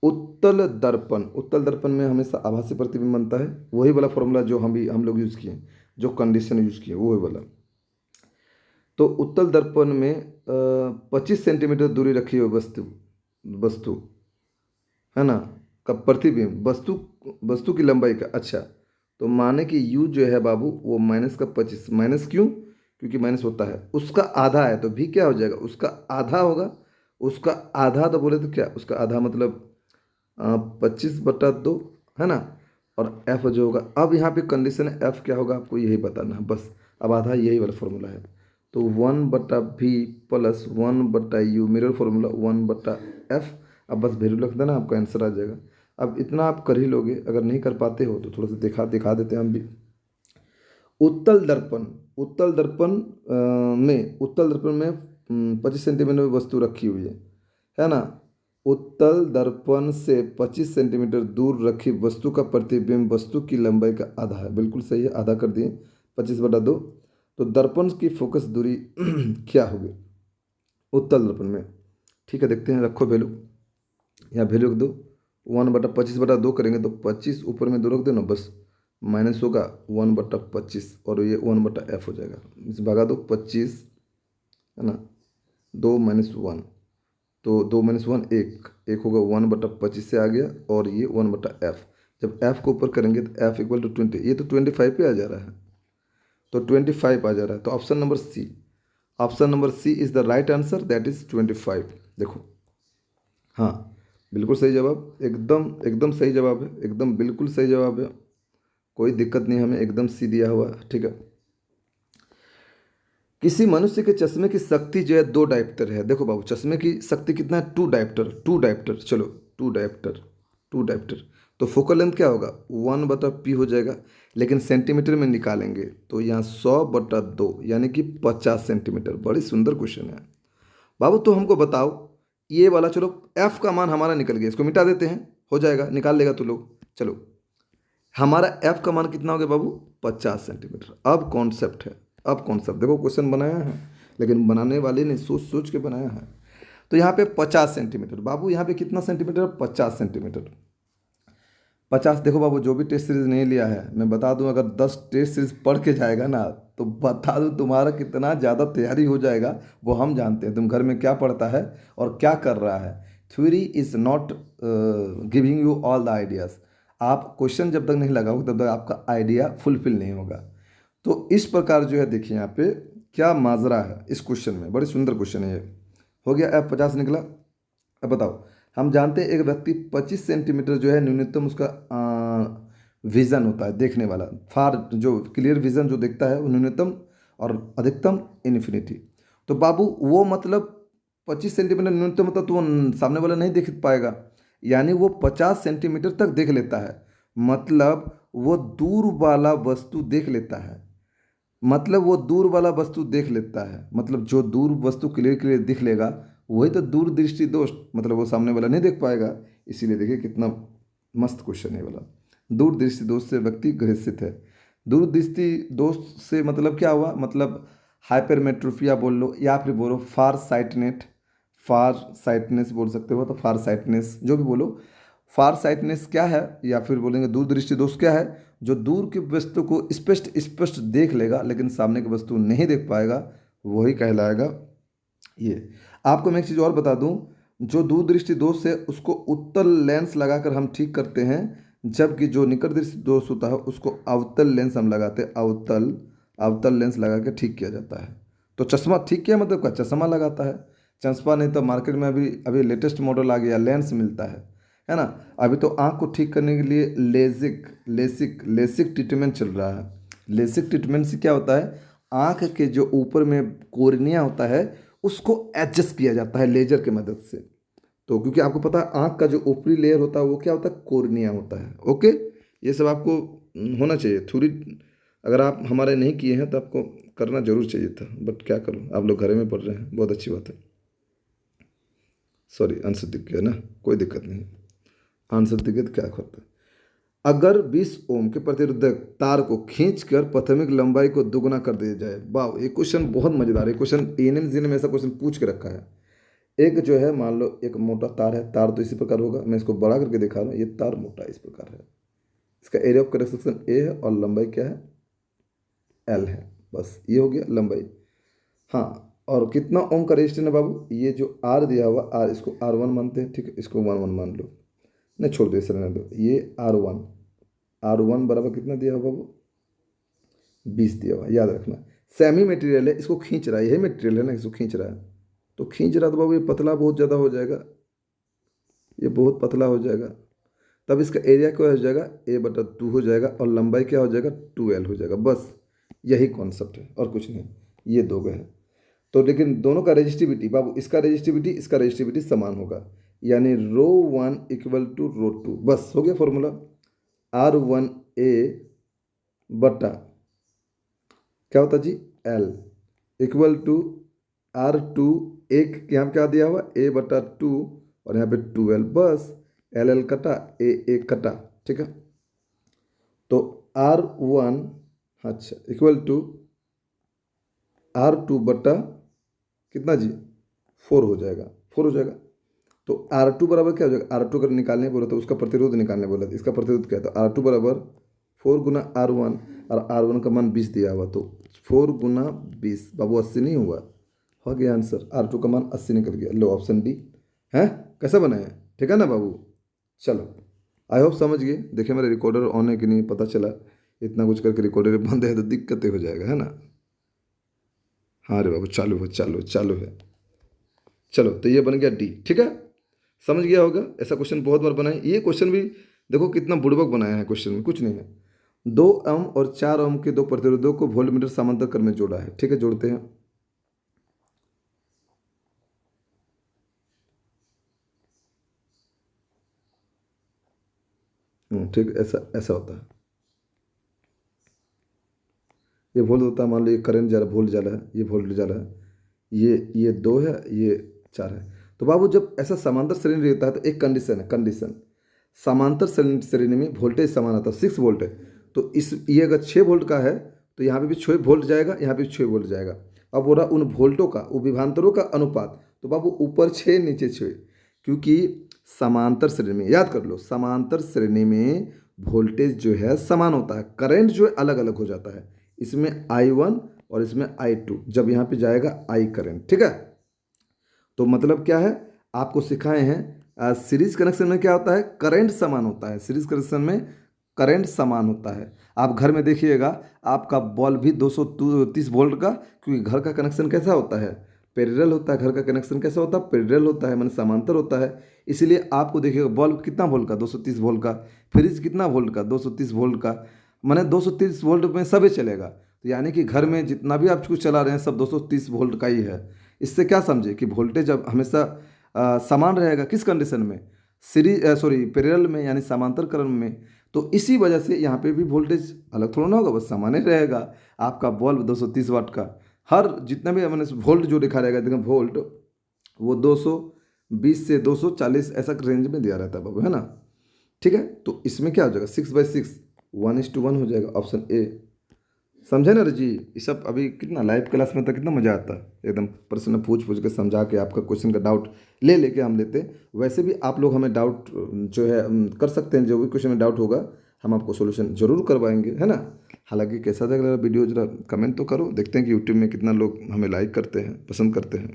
उत्तल दर्पण। उत्तल दर्पण में हमेशा आभासी प्रतिबिंब बनता है, वही वाला फॉर्मूला जो हम लोग यूज़ किए, जो कंडीशन यूज़ किए वही वाला। तो उत्तल दर्पण में 25 सेंटीमीटर दूरी रखी हुई वस्तु वस्तु है ना, का प्रतिबिंब वस्तु वस्तु की लंबाई का। अच्छा, तो माने कि u जो है बाबू वो -25, माइनस क्यों, क्योंकि माइनस होता है, उसका आधा है, तो भी क्या हो जाएगा, उसका आधा होगा। उसका आधा तो बोले तो क्या, उसका आधा मतलब 25/2, है ना। और एफ जो होगा, अब यहाँ पे कंडीशन है एफ क्या होगा आपको यही बताना है बस। अब आधा यही वाला फॉर्मूला है, तो 1/v plus 1/u, mirror formula 1/f। अब बस वैल्यू रख देना, आपका आंसर आ जाएगा। अब इतना आप कर ही लोगे, अगर नहीं कर पाते हो तो थोड़ा सा दिखा दिखा देते हैं हम भी। उत्तल दर्पण, उत्तल दर्पण उत्तल दर्पण में 25 सेंटीमीटर वस्तु रखी हुई है ना। उत्तल दर्पण से 25 सेंटीमीटर दूर रखी वस्तु का प्रतिबिंब वस्तु की लंबाई का आधा है, बिल्कुल सही है, आधा कर दिए 25/2। तो दर्पण की फोकस दूरी क्या होगी उत्तल दर्पण में, ठीक है देखते हैं, रखो वैल्यू, यहाँ वैल्यू रख दो 1/25/2 करेंगे तो 25 ऊपर में 2 रख दो ना, बस माइनस होगा 1/25 और ये 1/f हो जाएगा। इस भगा दो 25 है ना, 2 - 1 तो 2 - 1 एक होगा 1/25 से आ गया और ये 1/f। जब f को ऊपर करेंगे तो f = 20, ये तो 25 पे आ जा रहा है, तो 25 आ जा रहा है। तो option number C is the right answer, that is 25। देखो, हाँ बिल्कुल सही जवाब, एकदम एकदम सही जवाब है, एकदम बिल्कुल सही जवाब है, कोई दिक्कत नहीं, हमें एकदम सी दिया हुआ है, ठीक है। किसी मनुष्य के चश्मे की शक्ति जो है 2 डायप्टर है। देखो बाबू, चश्मे की शक्ति कितना है, 2 डायप्टर, चलो 2 डायप्टर। तो फोकल लेंथ क्या होगा, 1/p हो जाएगा, लेकिन सेंटीमीटर में निकालेंगे तो यहाँ 100/2 यानी कि 50 सेंटीमीटर। बड़ी सुंदर क्वेश्चन है बाबू। तो हमको बताओ, ये वाला चलो f का मान हमारा निकल गया, इसको मिटा देते हैं, हो जाएगा, निकाल लेगा तो लोग। चलो, हमारा f का मान कितना हो गया बाबू, 50 सेंटीमीटर। अब कॉन्सेप्ट है, अब कॉन्सेप्ट देखो, क्वेश्चन बनाया है लेकिन बनाने वाले ने सोच सोच के बनाया है। तो यहाँ पे 50 सेंटीमीटर बाबू, यहाँ पे कितना सेंटीमीटर, 50 सेंटीमीटर। 50, देखो बाबू, जो भी टेस्ट सीरीज नहीं लिया है, मैं बता दूं, अगर 10 टेस्ट सीरीज पढ़ के जाएगा ना, तो बता दूं तुम्हारा कितना ज़्यादा तैयारी हो जाएगा, वो हम जानते हैं। तुम घर में क्या पढ़ता है और क्या कर रहा है। Theory is not giving you all the ideas. आप क्वेश्चन जब तक नहीं लगाओगे तब तक आपका आइडिया फुलफिल नहीं होगा। तो इस प्रकार जो है, देखिए यहाँ पे क्या माजरा है इस क्वेश्चन में, बड़ी सुंदर क्वेश्चन है ये। हो गया, F50 निकला। अब बताओ, हम जानते हैं एक व्यक्ति 25 सेंटीमीटर जो है न्यूनतम उसका विजन होता है, देखने वाला, फार जो क्लियर विजन जो देखता है वो न्यूनतम, और अधिकतम इन्फिनिटी। तो बाबू वो मतलब 25 सेंटीमीटर न्यूनतम मतलब तो वो सामने वाला नहीं देख पाएगा, यानी वो 50 सेंटीमीटर तक देख लेता है, मतलब वो दूर वाला वस्तु देख लेता है, मतलब वो दूर वाला वस्तु देख लेता है, मतलब जो दूर वस्तु क्लियर क्लियर दिख लेगा वही तो दूर दृष्टि दोष, मतलब वो सामने वाला नहीं देख पाएगा। इसीलिए देखिए कितना मस्त क्वेश्चन है वाला। दूर दृष्टि दोष से व्यक्ति ग्रसित है। दूर दृष्टि दोष से मतलब क्या हुआ, मतलब हाइपरमेट्रोपिया बोल लो, या फिर बोलो फार साइटनेस बोल सकते हो, तो फार साइटनेस जो भी बोलो। फार साइटनेस क्या है, या फिर बोलेंगे दूर दृष्टि दोष क्या है, जो दूर की वस्तु को स्पष्ट स्पष्ट देख लेगा लेकिन सामने की वस्तु नहीं देख पाएगा, वही कहलाएगा ये। आपको मैं एक चीज़ और बता दूं, जो दूर दृष्टि दोष है उसको उत्तल लेंस लगाकर हम ठीक करते हैं, जबकि जो निकट दृष्टि दोष होता है उसको अवतल लेंस हम लगाते हैं, अवतल अवतल लेंस लगा के ठीक किया जाता है। तो चश्मा ठीक किया मतलब क्या, चश्मा लगाता है, चश्मा नहीं तो मार्केट में अभी अभी लेटेस्ट मॉडल आ गया, लेंस मिलता है ना। अभी तो आँख को ठीक करने के लिए लेसिक ट्रीटमेंट चल रहा है। लेसिक ट्रीटमेंट से क्या होता है, आँख के जो ऊपर में कोर्निया होता है उसको एडजस्ट किया जाता है लेजर की मदद से। तो क्योंकि आपको पता है आँख का जो ऊपरी लेयर होता है वो क्या होता है, कोर्निया होता है। ओके, ये सब आपको होना चाहिए थोड़ी, अगर आप हमारे नहीं किए हैं तो आपको करना जरूर चाहिए था, बट क्या करूँ, आप लोग घर में पढ़ रहे हैं, बहुत अच्छी बात है। सॉरी, आंसर दिख गया ना, कोई दिक्कत नहीं, आंसर दिख गया तो क्या करता है। अगर 20 ओम के प्रतिरोधक तार को खींचकर प्राथमिक लंबाई को दोगुना कर दिया जाए। वाह, ये क्वेश्चन बहुत मजेदार है, क्वेश्चन एएनएम में ऐसा क्वेश्चन पूछ के रखा है। एक जो है, मान लो एक मोटा तार है, तार तो इसी प्रकार होगा, मैं इसको बड़ा करके दिखा रहा हूँ, ये तार मोटा इस प्रकार है, इसका area of cross section A है और लंबाई क्या है, एल है, बस ये हो गया लंबाई। हाँ, और कितना ओम का रेजिस्टेंस है बाबू, ये जो आर दिया हुआ, आर इसको R1 मानते हैं, ठीक है, इसको 1 मान लो, नहीं छोड़ दो, इसे रहने दो, ये R1 बराबर कितना दिया हुआ बाबू, 20 दिया हुआ, याद रखना। सेमी मटेरियल है, इसको खींच रहा है, यही मटेरियल है ना, इसको खींच रहा है, तो खींच रहा तो बाबू ये पतला बहुत ज़्यादा हो जाएगा, ये बहुत पतला हो जाएगा, तब इसका एरिया क्या हो जाएगा, A/2 हो जाएगा, और लंबाई क्या हो जाएगा, 2L हो जाएगा। बस यही कॉन्सेप्ट है और कुछ नहीं, ये दो गए हैं। तो लेकिन दोनों का रेजिस्टिविटी बाबू, इसका रेजिस्टिविटी समान होगा, यानी ρ1 = ρ2, बस हो गया फॉर्मूला। R1A बटा क्या होता जी, L = R2, एक यहाँ क्या दिया हुआ, A/2 और यहाँ पे 2L, बस LL कटा, A कटा, ठीक है। तो R1 अच्छा = R2 बटा कितना जी, 4 हो जाएगा, 4 हो जाएगा। तो R2 बराबर क्या हो जाएगा, R2 अगर निकालने बोला तो उसका प्रतिरोध निकालने बोला तो इसका प्रतिरोध क्या है, तो R2 बराबर 4 गुना R1, और R1 का मान 20 दिया हुआ, तो 4 गुना 20 बाबू 80 नहीं हुआ, हो गया आंसर, R2 का मान 80 निकल गया। लो ऑप्शन डी है। कैसा बना है, ठीक है ना बाबू। चलो आई होप समझ गए। देखिए मेरा रिकॉर्डर ऑन है कि नहीं, पता चला इतना कुछ करके रिकॉर्डर बंद है तो दिक्कतें हो जाएगा, है ना। हाँ रे बाबू चालू है। चलो तो ये बन गया डी, ठीक है। समझ गया होगा, ऐसा क्वेश्चन बहुत बार बना है। ये क्वेश्चन भी देखो कितना बुड़बक बनाया है, क्वेश्चन में कुछ नहीं है। 2 ओम और 4 ओम के दो प्रतिरोधों को वोल्टमीटर समांतर क्रम में जोड़ा है, ठीक है, जोड़ते हैं। ठीक, ऐसा ऐसा होता है। ये वोल्ट होता है, मान लो ये करंट जा रहा है, वोल्ट जा रहा है, ये वोल्ट जा रहा है, ये 2 है, ये 4 है। तो बाबू जब ऐसा समांतर श्रेणी रहता है तो एक कंडीशन है, कंडीशन समांतर श्रेणी में वोल्टेज समान आता है, 6 वोल्ट है। तो इस ये अगर 6 वोल्ट का है तो यहाँ पे भी 6 वोल्ट जाएगा, यहाँ पे भी 6 वोल्ट जाएगा। अब हो रहा उन वोल्टों का, वो विभवांतरों का अनुपात, तो बाबू ऊपर 6 नीचे 6, क्योंकि समांतर श्रेणी में याद कर लो, समांतर श्रेणी में वोल्टेज जो है समान होता है, करंट जो है अलग अलग हो जाता है। इसमें I1 और इसमें I2, जब यहाँ पे जाएगा I करंट, ठीक है। तो मतलब क्या है, आपको सिखाए हैं सीरीज कनेक्शन में क्या होता है, करंट समान होता है, सीरीज कनेक्शन में करंट समान होता है। आप घर में देखिएगा, आपका बल्ब भी 230 वोल्ट का, क्योंकि घर का कनेक्शन कैसा होता है, पैरेलल होता है। घर का कनेक्शन कैसा होता है, पैरेलल होता है, माने समांतर होता है। इसलिए आपको देखिएगा बल्ब कितना वोल्ट का, 230 वोल्ट का, फ्रिज कितना वोल्ट का, 230 वोल्ट का, माने 230 वोल्ट में सभी चलेगा। तो यानी कि घर में जितना भी आप कुछ चला रहे हैं सब 230 वोल्ट का ही है। इससे क्या समझे कि वोल्टेज अब हमेशा समान रहेगा, किस कंडीशन में, सीरीज सॉरी पैरेलल में, यानी समांतर क्रम में। तो इसी वजह से यहाँ पे भी वोल्टेज अलग थोड़ा ना होगा, बस समान ही रहेगा। आपका बल्ब 230 वाट का, हर जितना भी मैंने वोल्ट जो लिखा रहेगा, देखो वोल्ट वो 220 से 240 ऐसा रेंज में दिया रहता है बाबू, है ना। ठीक है, तो इसमें क्या हो जाएगा, 6/6 1:1 हो जाएगा, ऑप्शन ए। समझे ना जी। ये सब अभी कितना लाइव क्लास में था, कितना मज़ा आता है, एकदम प्रश्न पूछ पूछ के समझा के, आपका क्वेश्चन का डाउट ले लेके हम लेते हैं। वैसे भी आप लोग हमें डाउट जो है कर सकते हैं, जो भी क्वेश्चन में डाउट होगा हम आपको सोल्यूशन जरूर करवाएंगे, है ना। हालांकि कैसा लगा वीडियो, जरा कमेंट तो करो, देखते हैं कि यूट्यूब में कितना लोग हमें लाइक करते हैं, पसंद करते हैं।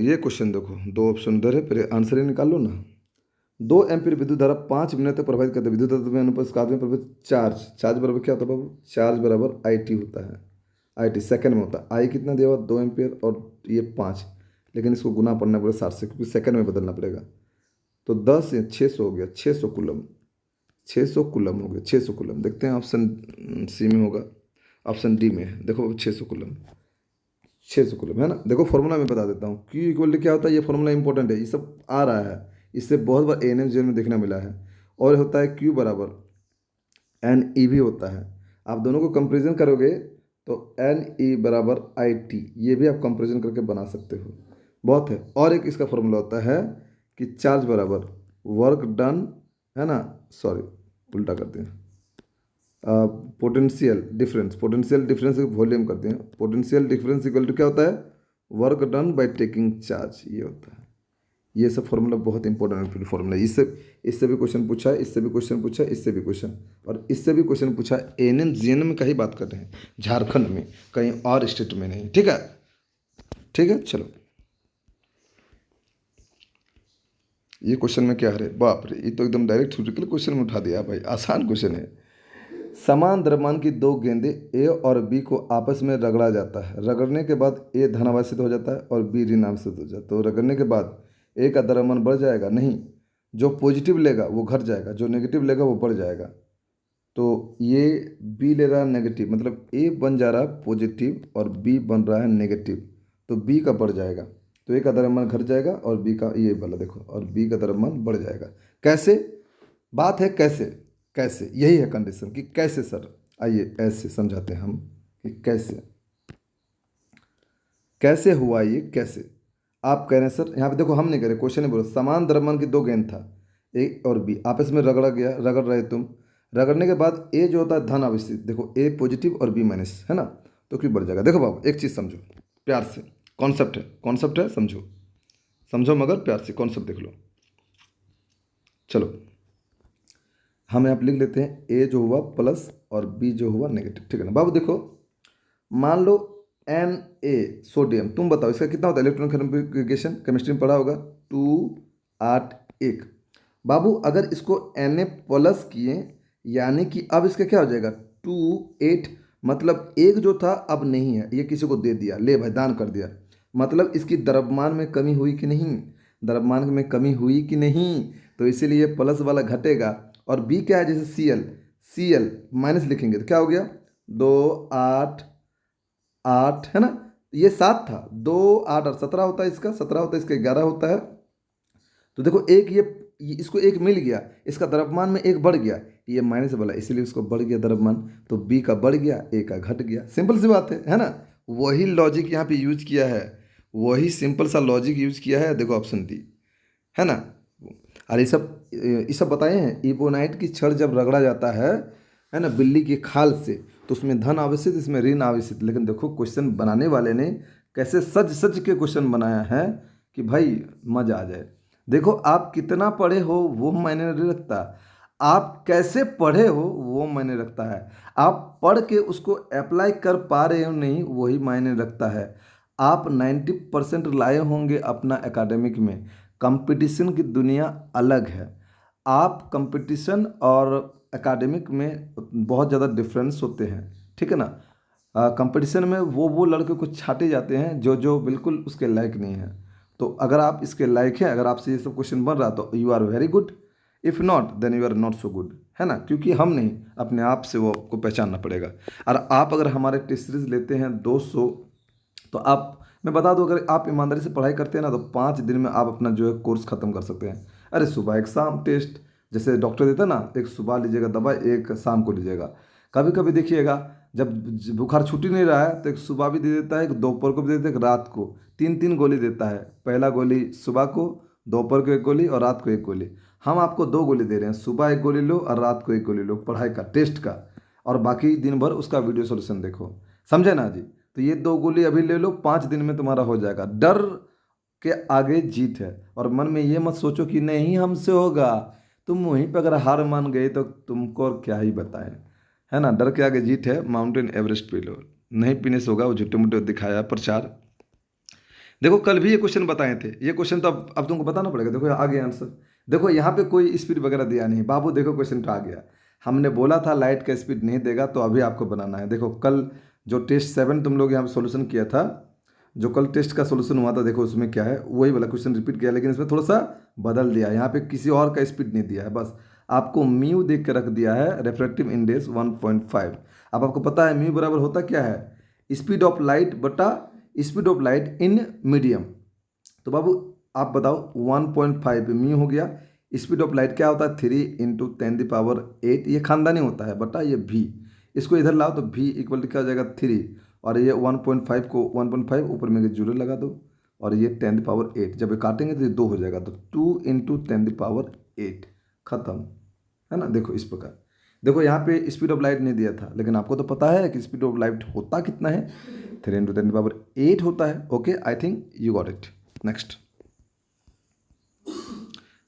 ये क्वेश्चन देखो, 2 ऑप्शन उधर है, फिर आंसर ही निकाल लो ना। 2 एम्पीयर विद्युत धारा 5 मिनट तक प्रभावित करते हैं। विद्युत तत्व में अनुप्रस्थ में प्रभावित चार्ज, चार्ज बराबर क्या होता है बाबू, चार्ज बराबर IT होता है। IT सेकंड में होता है। आई कितना दिया हुआ, 2 एम्पीयर, और ये 5, लेकिन इसको गुना पड़ना पड़ेगा 60 से, क्योंकि सेकंड में बदलना पड़ेगा। तो 10 या 600 हो गया, 600 कुलम, 600 कुलम हो गया, 600 कुलम। देखते हैं ऑप्शन सी में होगा, ऑप्शन डी में है। देखो 600 कुलम, 600 कुलम है ना। देखो फॉर्मूला मैं बता देता हूँ, Q इक्वल टू क्या होता है, ये फॉर्मूला इंपॉर्टेंट है, ये सब आ रहा है, इससे बहुत बार ANM जेल में देखना मिला है। और होता है Q बराबर NEV होता है। आप दोनों को कंपेरिजन करोगे तो NE बराबर IT, ये भी आप कंपेरिजन करके बना सकते हो, बहुत है। और एक इसका फॉर्मूला होता है कि चार्ज बराबर वर्क डन, है ना, सॉरी उल्टा करते हैं, पोटेंशियल डिफरेंस वॉल्यूम करते हैं। पोटेंशियल डिफरेंस इक्वल टू क्या होता है, work done by taking charge, ये होता है। ये सब फॉर्मूला बहुत इंपॉर्टेंट फॉर्मूला है। इससे इससे भी क्वेश्चन पूछा है, इससे भी क्वेश्चन पूछा है, इससे भी क्वेश्चन, और इससे भी क्वेश्चन पूछा है। ANM GNM का ही बात कर रहे हैं, झारखंड में, कहीं और स्टेट में नहीं, ठीक है। ठीक है, चलो ये क्वेश्चन में क्या है, बाप रे, ये तो एकदम डायरेक्ट थ्योरेटिकल क्वेश्चन में उठा दिया भाई, आसान क्वेश्चन है। समान द्रव्यमान की 2 गेंदें A और B को आपस में रगड़ा जाता है। रगड़ने के बाद A धनावेशित हो जाता है और B ऋणावेशित हो जाता है। तो रगड़ने के बाद A का द्रव्यमान बढ़ जाएगा, नहीं, जो पॉजिटिव लेगा वो घट जाएगा, जो नेगेटिव लेगा वो बढ़ जाएगा। तो ये B ले रहा है नेगेटिव, मतलब A बन जा रहा है पॉजिटिव और B बन रहा है नेगेटिव, तो B का बढ़ जाएगा, तो A का द्रव्यमान घट जाएगा और B का, ये वाला देखो, और B का द्रव्यमान बढ़ जाएगा। कैसे, बात है कैसे, कैसे, यही है कंडीशन कि कैसे सर। आइए ऐसे समझाते हैं हम कि कैसे, कैसे हुआ ये, कैसे। आप कह रहे हैं सर, यहाँ पे देखो हम नहीं कह रहे, क्वेश्चन नहीं बोलो, समान द्रव्यमान की 2 गेंद था A और B, आपस में रगड़ा गया, रगड़ रहे तुम, रगड़ने के बाद A जो होता है धन आवेशित, देखो A पॉजिटिव और B माइनस, है ना, तो क्यों बढ़ जाएगा। देखो बाबू एक चीज़ समझो प्यार से, कॉन्सेप्ट है, समझो समझो मगर प्यार से कॉन्सेप्ट देख लो। चलो हम यहाँ पे लिख लेते हैं ए जो हुआ प्लस और बी जो हुआ नेगेटिव, ठीक है ना बाबू। देखो मान लो Na सोडियम, तुम बताओ इसका कितना होता है इलेक्ट्रॉन केमिस्ट्री में पढ़ा होगा 281। बाबू अगर इसको Na प्लस किए यानी कि अब इसका क्या हो जाएगा 28, मतलब एक जो था अब नहीं है, ये किसी को दे दिया, ले भाई दान कर दिया, मतलब इसकी द्रव्यमान में कमी हुई कि नहीं, द्रव्यमान में कमी हुई कि नहीं, तो इसीलिए प्लस वाला घटेगा। और बी क्या है, जैसे Cl माइनस लिखेंगे तो क्या हो गया 2 8 8 है ना, ये 7 था, 2 8 और 17 होता है इसका, 17 होता है इसका, 11 होता है। तो देखो एक ये इसको एक मिल गया, इसका द्रव्यमान में एक बढ़ गया, ये माइनस वाला इसलिए उसको बढ़ गया द्रव्यमान, तो बी का बढ़ गया ए का घट गया, सिंपल सी बात है ना। वही लॉजिक यहाँ पे यूज किया है, वही सिंपल सा लॉजिक यूज किया है, देखो ऑप्शन डी है ना। और ये सब बताए हैं, इबोनाइट की छड़ जब रगड़ा जाता है ना बिल्ली की खाल से, तो उसमें धन आवेशित इसमें ऋण आवेशित, लेकिन देखो क्वेश्चन बनाने वाले ने कैसे सज सज के क्वेश्चन बनाया है कि भाई मजा आ जाए। देखो आप कितना पढ़े हो वो मायने नहीं रखता, आप कैसे पढ़े हो वो मायने रखता है, आप पढ़ के उसको अप्लाई कर पा रहे हो नहीं वही मायने रखता है। आप 90% लाए होंगे अपना एकेडमिक में, कंपटीशन की दुनिया अलग है, आप कंपटीशन और एकेडमिक में बहुत ज़्यादा डिफरेंस होते हैं, ठीक है ना। कंपटीशन में वो लड़के को छाटे जाते हैं जो बिल्कुल उसके लायक नहीं है, तो अगर आप इसके लायक हैं, अगर आपसे ये सब क्वेश्चन बन रहा तो you are very good, if not then you are not so good, है ना, क्योंकि हम नहीं अपने आप से वो आपको पहचानना पड़ेगा। और आप अगर हमारे टेस्ट सीरीज लेते हैं 200, तो आप, मैं बता दूं अगर आप ईमानदारी से पढ़ाई करते हैं ना तो 5 दिन में आप अपना जो है कोर्स ख़त्म कर सकते हैं। अरे सुबह एक शाम टेस्ट, जैसे डॉक्टर देता है ना, एक सुबह लीजिएगा दवा एक शाम को लीजिएगा, कभी कभी देखिएगा जब बुखार छूट ही नहीं रहा है तो एक सुबह भी दे देता है, एक दोपहर को भी दे देता है, एक रात को, 3 3 गोली देता है, पहला गोली सुबह को, दोपहर को एक गोली और रात को एक गोली। हम आपको 2 गोली दे रहे हैं, सुबह एक गोली लो और रात को एक गोली लो पढ़ाई का टेस्ट का, और बाकी दिन भर उसका वीडियो सोल्यूशन देखो, समझे ना जी। तो ये 2 गोली अभी ले लो, 5 दिन में तुम्हारा हो जाएगा। डर के आगे जीत है, और मन में ये मत सोचो कि नहीं हमसे होगा, तुम वहीं पर अगर हार मान गए तो तुमको और क्या ही बताएं, है ना। डर के आगे जीत है, माउंटेन एवरेस्ट पी लो, नहीं पीने से होगा, वो झूठे मूठे दिखाया प्रचार। देखो कल भी ये क्वेश्चन बताए थे, ये क्वेश्चन तो अब तुमको बताना पड़ेगा। देखो आ गया आंसर, देखो यहाँ पे कोई स्पीड वगैरह दिया नहीं बाबू, देखो क्वेश्चन तो आ गया। हमने बोला था लाइट का स्पीड नहीं देगा, तो अभी आपको बनाना है। देखो कल जो टेस्ट 7 तुम लोग यहाँ पे सोल्यूशन किया था, जो कल टेस्ट का सोल्यूशन हुआ था, देखो उसमें क्या है, वही वाला क्वेश्चन रिपीट किया, लेकिन इसमें थोड़ा सा बदल दिया, यहाँ पे किसी और का स्पीड नहीं दिया है, बस आपको म्यू देख के रख दिया है, रेफ्रेक्टिव इंडेक्स 1.5। अब आपको पता है म्यू बराबर होता क्या है, स्पीड ऑफ लाइट बटा speed of light in medium. तो बाबू आप बताओ 1.5 म्यू हो गया, स्पीड ऑफ लाइट क्या होता है 3 × 10⁸, ये खानदानी होता है बटा ये भी, इसको इधर लाओ तो भी इक्वल क्या हो जाएगा 3, और ये 1.5 को 1.5 ऊपर में जीरो लगा दो, और ये 10⁸, जब ये काटेंगे तो ये 2 हो जाएगा, तो 2 × 10⁸ खत्म, है ना। देखो इस प्रकार, देखो यहाँ पे स्पीड ऑफ लाइट नहीं दिया था, लेकिन आपको तो पता है कि स्पीड ऑफ लाइट होता कितना है, 3 × 10⁸ होता है। Okay I think you got it. Next,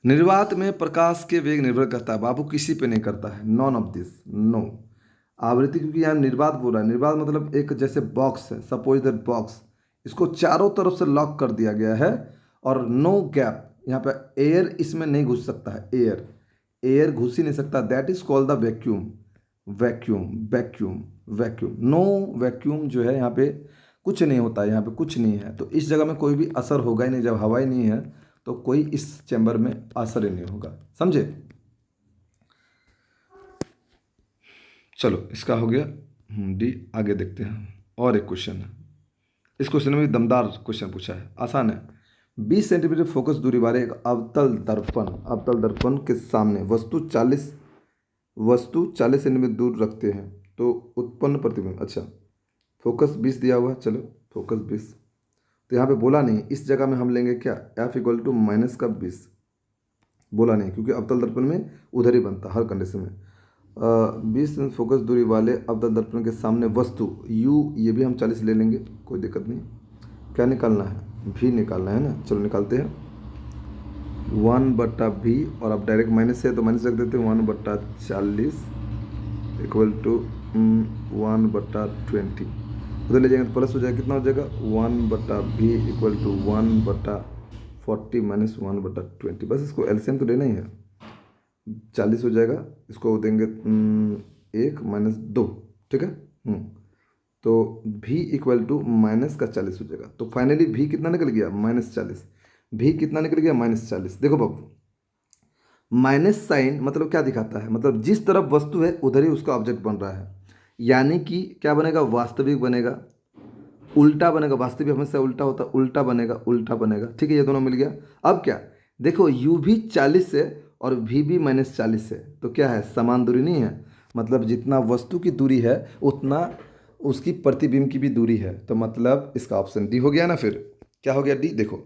निर्वात में प्रकाश के वेग निर्भर करता है बाबू, किसी पे नहीं करता है, नॉन ऑफ दिस, नो। आवृत्ति, क्योंकि यहाँ निर्वात बोल रहा है, निर्वात मतलब एक जैसे बॉक्स है, सपोज दैट बॉक्स, इसको चारों तरफ से लॉक कर दिया गया है, और नो गैप, यहाँ पे एयर इसमें नहीं घुस सकता है, एयर घुस ही नहीं सकता, that is called the vacuum, vacuum, no vacuum जो है यहाँ पे कुछ नहीं होता है, यहाँ पे कुछ नहीं है, तो इस जगह में कोई भी असर होगा ही नहीं, जब हवा ही नहीं है तो कोई इस चैम्बर में असर ही नहीं होगा, समझे। चलो इसका हो गया डी, आगे देखते हैं। और एक क्वेश्चन है, इस क्वेश्चन में भी दमदार क्वेश्चन पूछा है, आसान है। 20 सेंटीमीटर फोकस दूरी वाले एक अवतल दर्पण के सामने वस्तु 40 सेंटीमीटर दूर रखते हैं तो उत्पन्न प्रतिबिंब, अच्छा फोकस 20 दिया हुआ है, चलो फोकस 20, तो यहाँ पे बोला नहीं, इस जगह में हम लेंगे क्या F = -20, बोला नहीं, क्योंकि अवतल दर्पण में उधर ही बनता हर कंडीशन में। 20 फोकस दूरी वाले अवतल दर्पण के सामने वस्तु U, ये भी हम 40 ले लेंगे, कोई दिक्कत नहीं, क्या निकालना है, भी निकालना है ना। चलो निकालते हैं। 1/v, और अब डायरेक्ट माइनस है तो माइनस रख देते हैं। 1/40 इक्वल टू 1/20। उधर ले जाएंगे तो प्लस हो जाएगा, कितना हो जाएगा 1/v इक्वल टू 1/40 माइनस 1/20। बस इसको एलसीएम तो लेना ही है। 40 हो जाएगा, इसको देंगे 1 माइनस 2, ठीक है। तो v इक्वल टू -40 हो जाएगा। तो फाइनली v कितना निकल गया, -40। v कितना निकल गया, -40। देखो बाबू, माइनस साइन मतलब क्या दिखाता है, मतलब जिस तरफ वस्तु है उधर ही उसका ऑब्जेक्ट बन रहा है। यानी कि क्या बनेगा, वास्तविक बनेगा, उल्टा बनेगा। वास्तविक हमेशा उल्टा होता है, उल्टा बनेगा, उल्टा बनेगा, ठीक है। ये दोनों मिल गया। अब क्या, देखो u भी 40 है और v भी -40 है, तो क्या है, समान दूरी नहीं है। मतलब जितना वस्तु की दूरी है उतना उसकी प्रतिबिंब की भी दूरी है। तो मतलब इसका ऑप्शन डी हो गया ना। फिर क्या हो गया, डी। देखो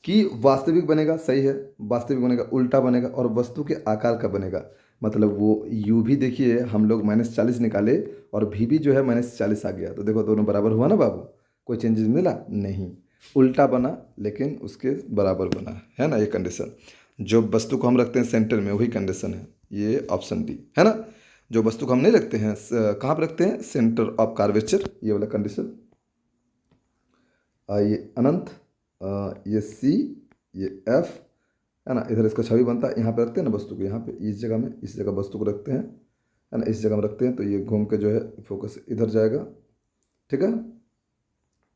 कि वास्तविक बनेगा, सही है, वास्तविक बनेगा, उल्टा बनेगा और वस्तु के आकार का बनेगा। मतलब वो u भी देखिए हम लोग -40 निकाले और v भी जो है -40 आ गया। तो देखो दोनों बराबर हुआ ना बाबू, कोई चेंजेस मिला नहीं, उल्टा बना लेकिन उसके बराबर बना, है ना। ये कंडीशन जो वस्तु को हम रखते हैं सेंटर में वही कंडीशन है, ये ऑप्शन डी है ना। जो वस्तु को हम नहीं रखते हैं कहाँ पर रखते हैं, सेंटर ऑफ कार्वेचर, ये वाला कंडीशन। ये अनंत, ये सी, ये एफ, है ना। इधर इसका छवि बनता है, यहाँ पे रखते हैं ना वस्तु को, यहाँ पे इस जगह में, इस जगह वस्तु को रखते हैं, है ना, इस जगह में रखते हैं। तो ये घूम के जो है फोकस इधर जाएगा, ठीक है।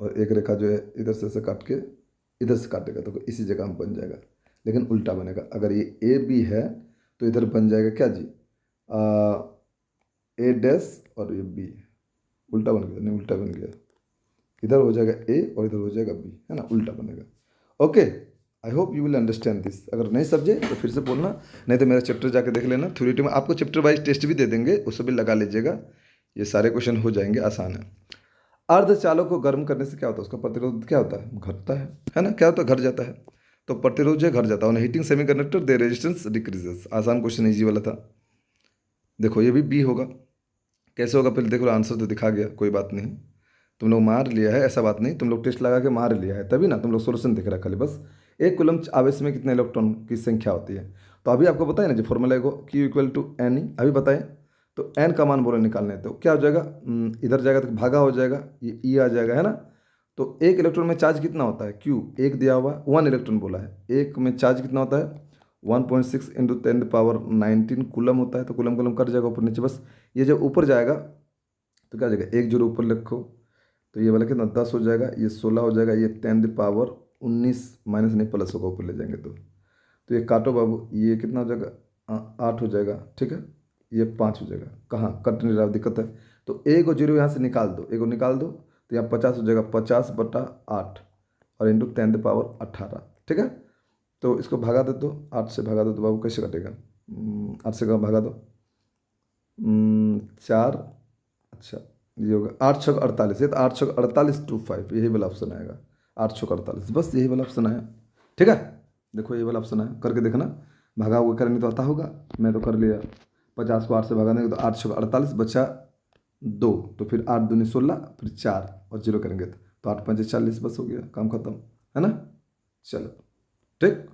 और एक रेखा जो है इधर से काट के इधर से काटेगा तो इसी जगह में बन जाएगा, लेकिन उल्टा बनेगा। अगर ये ए बी है तो इधर बन जाएगा क्या जी, ए डैश और ये बी, उल्टा बन गया, नहीं उल्टा बन गया, इधर हो जाएगा ए और इधर हो जाएगा बी, है ना, उल्टा बनेगा। Okay, I hope you will understand this. अगर नहीं समझे तो फिर से बोलना, नहीं तो मेरा चैप्टर जाके देख लेना। थ्योरी में आपको चैप्टर वाइज टेस्ट भी दे देंगे, उससे भी लगा लीजिएगा, ये सारे क्वेश्चन हो जाएंगे, आसान है। अर्धचालक को गर्म करने से क्या होता है, उसका प्रतिरोध क्या होता है, घटता है ना, क्या होता है, घट जाता है। तो प्रतिरोध जो घट जाता है। हीटिंग सेमीकंडक्टर दे रेजिस्टेंस डिक्रीजेस। आसान क्वेश्चन, इजी वाला था। देखो ये भी बी होगा, कैसे होगा पहले देखो, आंसर तो दिखा गया, कोई बात नहीं, तुम लोग मार लिया है, ऐसा बात नहीं, तुम लोग टेस्ट लगा के मार लिया है तभी ना तुम लोग सोल्यूशन देख रहा खाली बस। एक कूलम्ब आवेश में कितने इलेक्ट्रॉन की संख्या होती है। तो अभी आपको बताए ना जो फॉर्मूला को, Q इक्वल टू एन, अभी बताएं। तो एन का मान बोले निकालने हैं, तो क्या हो जाएगा, इधर जाएगा तो भागा हो जाएगा, ये ई आ जाएगा, है ना। तो एक इलेक्ट्रॉन में चार्ज कितना होता है, Q एक दिया हुआ, 1 इलेक्ट्रॉन बोला है, एक में चार्ज कितना होता है 1.6 इंटू 10⁻19 कूलम होता है। तो कूलम कूलम कट जाएगा ऊपर नीचे, बस ये जब ऊपर जाएगा तो क्या हो जाएगा, एक जीरो ऊपर लिखो, तो ये वाला कितना 10 हो जाएगा, ये 16 हो जाएगा, ये 10⁻19 माइनस नहीं प्लस होगा ऊपर ले जाएंगे तो ये काटो बाबू, ये कितना हो जाएगा 8 हो जाएगा, ठीक है। ये 5 हो जाएगा, कहाँ कट नहीं रहा, दिक्कत है। तो एक और जीरो यहाँ से निकाल दो, एक और निकाल दो, तो यहाँ 50 हो जाएगा, 50/8 और इंटू 10⁻18, ठीक है। तो इसको भगा दो, तो 8 से भगा दो तो बाबू कैसे कटेगा, 8 से भगा दो, 4, अच्छा ये होगा 8 छक 48, ये तो 8 छक 48/5, यही वाला ऑप्शन आएगा, 8 छक 48, बस यही वाला ऑप्शन आया, ठीक है। देखो ये वाला ऑप्शन है, करके देखना, भागा हुआ करने तो आता होगा, मैं तो कर लिया। 50 को 8 से भगा देंगे तो 8 छक 48 बचा 2, तो फिर 8 दूनी 16, फिर 4 और जीरो करेंगे तो 8 5 40, बस हो गया, काम खत्म, है ना। चलो ठीक।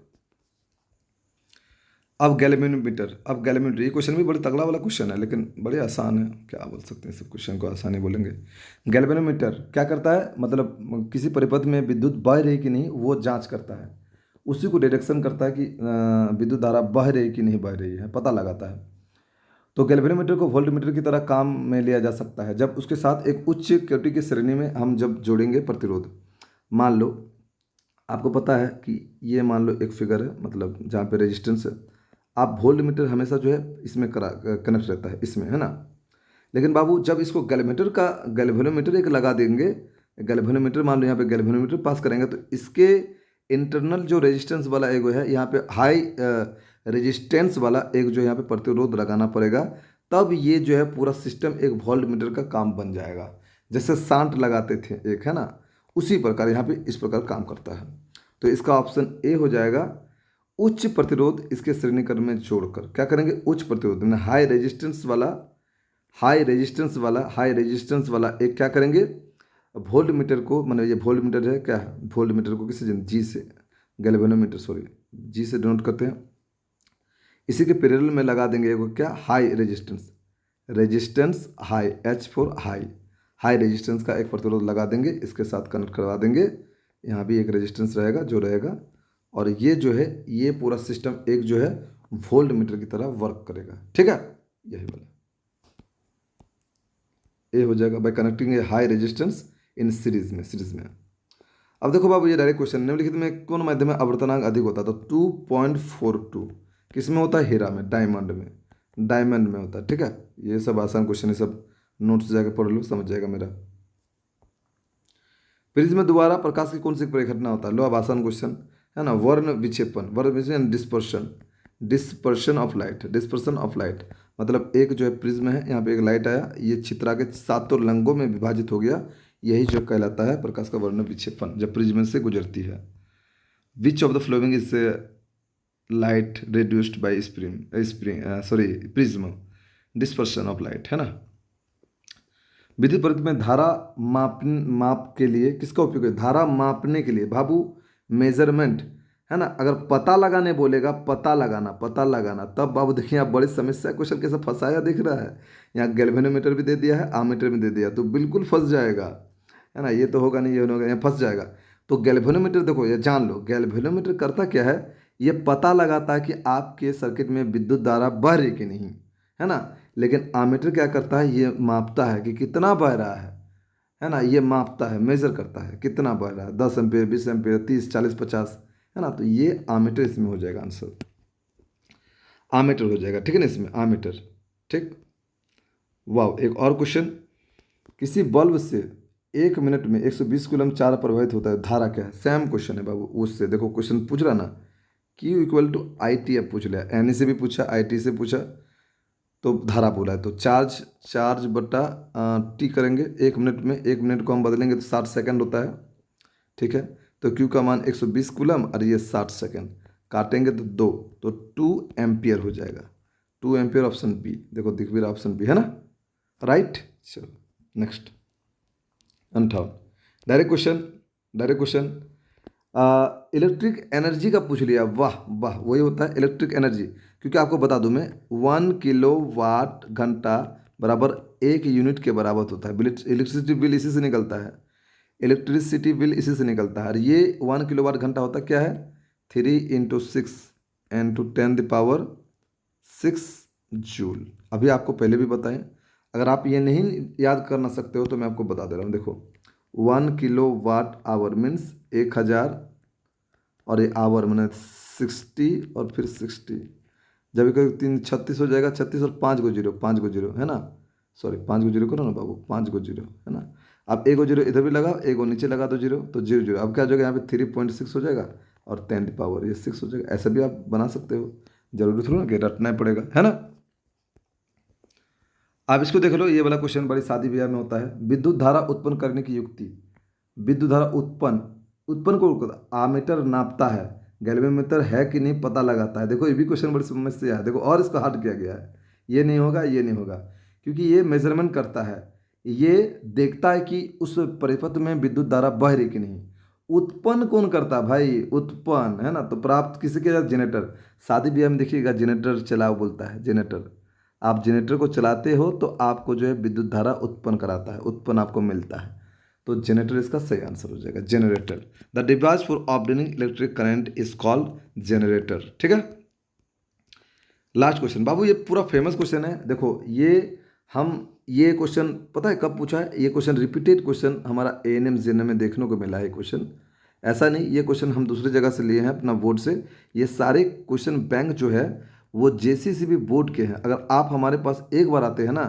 अब गैल्वेनोमीटर, अब गैल्वेनोमीटर, ये क्वेश्चन भी बड़े तगड़ा वाला क्वेश्चन है, लेकिन बड़े आसान है, क्या बोल सकते हैं, सब क्वेश्चन को आसानी बोलेंगे। गैल्वेनोमीटर क्या करता है, मतलब किसी परिपथ में विद्युत बह रही कि नहीं वो जांच करता है, उसी को डिटेक्शन करता है कि विद्युत धारा बह रही कि नहीं बह रही है, पता लगाता है। तो गैल्वेनोमीटर को वोल्टमीटर की तरह काम में लिया जा सकता है जब उसके साथ एक उच्च कोटि की श्रेणी में हम जब जोड़ेंगे प्रतिरोध। मान लो आपको पता है कि ये मान लो एक फिगर है, मतलब जहाँ पे रेजिस्टेंस है, आप वोल्ट मीटर हमेशा जो है इसमें कनेक्ट रहता है इसमें, है ना। लेकिन बाबू जब इसको गैल्वेनोमीटर एक लगा देंगे, गैल्वेनोमीटर मान लो यहाँ पे गैल्वेनोमीटर पास करेंगे, तो इसके इंटरनल जो रेजिस्टेंस वाला एक है यहाँ पे हाई रेजिस्टेंस वाला एक जो यहाँ पे प्रतिरोध लगाना पड़ेगा, तब ये जो है पूरा सिस्टम एक वोल्ट मीटर का काम बन जाएगा। जैसे सांट लगाते थे एक, है ना, उसी प्रकार यहाँ पे इस प्रकार काम करता है। तो इसका ऑप्शन ए हो जाएगा, उच्च प्रतिरोध इसके श्रेणीकरण में जोड़कर क्या करेंगे, उच्च प्रतिरोध यानी हाई रेजिस्टेंस वाला एक क्या करेंगे, वोल्ट मीटर को, मतलब ये वोल्ट मीटर है क्या, वोल्ट मीटर को किसी जी से, गैल्वेनोमीटर सॉरी, जी से डिनोट करते हैं। इसी के पैरेलल में लगा देंगे एगो क्या, high resistance, resistance high, H for high, high resistance का एक प्रतिरोध लगा देंगे, इसके साथ कनेक्ट करवा देंगे। यहाँ भी एक रेजिस्टेंस रहेगा जो रहेगा, और ये जो है ये पूरा सिस्टम एक जो है वोल्ट मीटर की तरह वर्क करेगा। ठीक है, यही वाला ये हो जाएगा bye connecting A high resistance in series में, सीरीज में। अब देखो बाबू, ये डायरेक्ट क्वेश्चन, निम्नलिखित में कौन माध्यम में आवर्तनांक अधिक होता है, तो 2.42 किस में होता है, हीरा में, डायमंड में, डायमंड में होता है। ठीक है, ये सब आसान क्वेश्चन है, सब नोट्स जाके पढ़ लो, समझ जाएगा मेरा। प्रिज्म में दोबारा प्रकाश की कौन सी परिघटना होता है, लो अब आसान क्वेश्चन है ना, वर्ण विक्षेपण, वर्ण विक्षेपण, dispersion, dispersion of light, dispersion of light, मतलब एक जो है प्रिज्म है, यहाँ पे एक लाइट आया, ये छित्रा के सातों रंगों में विभाजित हो गया, यही जो कहलाता है प्रकाश का वर्ण विक्षेपण, जब प्रिज्म से गुजरती है। Which of the following is light reduced by spring spring sorry prism, dispersion of light, है ना। विद्युत परिपथ में धारा माप के लिए किसका उपयोग है, धारा मापने के लिए बाबू, मेजरमेंट, है ना। अगर पता लगाने बोलेगा, पता लगाना, पता लगाना, तब बाबू देखिए आप बड़ी समस्या, क्वेश्चन कैसे फंसाया दिख रहा है, यहाँ गैल्वेनोमीटर भी दे दिया है, आमीटर भी दे दिया, तो बिल्कुल फंस जाएगा, है ना। ये तो होगा नहीं, ये होगा, यहाँ फंस जाएगा। तो गैल्वेनोमीटर देखो, ये जान लो, गैल्वेनोमीटर करता क्या है, ये पता लगाता है कि आपके सर्किट में विद्युत धारा बह रही कि नहीं, है ना। लेकिन आमीटर क्या करता है, ये मापता है कि कितना बह रहा है ना, ये मापता है, मेजर करता है कितना बह रहा है, 10 एम्पेयर, 20 एम्पेयर, 30, 40, 50, है ना। तो ये आमीटर इसमें हो जाएगा आंसर, आमीटर हो जाएगा, ठीक है ना, इसमें आमीटर। ठीक, वाह, एक और क्वेश्चन, किसी बल्ब से 1 मिनट में 120 कूलम चार्ज प्रवाहित होता है, धारा क्या है, सेम क्वेश्चन है बाबू, उससे देखो क्वेश्चन पूछ रहा ना, Q equal to I T, अब पूछ लिया, एन से भी पूछा, आई टी से पूछा, तो धारा बोला है, तो चार्ज, चार्ज बटा टी करेंगे, 1 मिनट में, 1 मिनट को हम बदलेंगे तो 60 सेकंड होता है। ठीक है, तो क्यू का मान 120 कूलम और ये 60 सेकंड, काटेंगे तो 2, तो 2 एम्पियर हो जाएगा, 2 एम्पियर, ऑप्शन बी, देखो दिख भी रहा ऑप्शन बी, है ना, राइट। चलो next, 58, direct question, direct question, electric energy का पूछ लिया, वाह वाह, वही होता है इलेक्ट्रिक एनर्जी, क्योंकि आपको बता दूं मैं, 1 किलोवाट घंटा बराबर 1 यूनिट के बराबर होता है, इलेक्ट्रिसिटी बिल इसी से निकलता है, इलेक्ट्रिसिटी बिल इसी से निकलता है, और ये 1 किलोवाट घंटा होता क्या है, 3 × 6 × 10⁻6 जूल। अभी आपको पहले भी बताएं, अगर आप ये नहीं याद करना सकते हो तो मैं आपको बता दे रहा हूँ, देखो 1 किलोवाट आवर मीन्स 1000, और ये आवर मैंने 60, और फिर 60, जब एक 3 36 हो जाएगा, 36 और 5 को 0, 5 को 0, है ना, सॉरी 5 को 0 करो ना बाबू, 5 को 0, है ना। अब 1 को 0 इधर भी लगा, 1 को नीचे लगा तो 0, तो 0 0, अब क्या हो जाएगा, यहाँ पे 3.6 हो जाएगा, और 10 ये 6 हो जाएगा, ऐसा भी आप बना सकते हो, जरूरी थोड़ा ना कि रटना ही पड़ेगा, है ना। आप इसको देख लो, ये वाला क्वेश्चन बड़ी शादी ब्याह में होता है, विद्युत धारा उत्पन्न करने की युक्ति, विद्युत धारा उत्पन्न, उत्पन्न को आमीटर नापता है, गैल्वेनोमीटर है कि नहीं पता लगाता है, देखो ये भी क्वेश्चन बड़ी समस्या है, देखो और इसको हट किया गया है, ये नहीं होगा, ये नहीं होगा, क्योंकि ये मेजरमेंट करता है, ये देखता है कि उस परिपथ में विद्युत धारा बह रही कि नहीं, उत्पन्न कौन करता है भाई, उत्पन्न, है ना, तो प्राप्त किसी के साथ, जनरेटर, शादी ब्याह में देखिएगा जनरेटर चलाओ बोलता है, जनरेटर, आप जनरेटर को चलाते हो तो आपको जो है विद्युत धारा उत्पन्न कराता है, उत्पन्न आपको मिलता है, तो जनरेटर इसका सही आंसर हो जाएगा, generator, the device for obtaining electric current is called generator. ठीक है, लास्ट क्वेश्चन बाबू, ये पूरा फेमस क्वेश्चन है, देखो ये क्वेश्चन पता है कब पूछा है, ये क्वेश्चन रिपीटेड क्वेश्चन हमारा एएनएम जेएनएम में देखने को मिला है क्वेश्चन, ऐसा नहीं, ये क्वेश्चन हम दूसरी जगह से लिए हैं अपना बोर्ड से, ये सारे क्वेश्चन बैंक जो है वो जेसीसीबी बोर्ड के हैं, अगर आप हमारे पास एक बार आते हैं ना,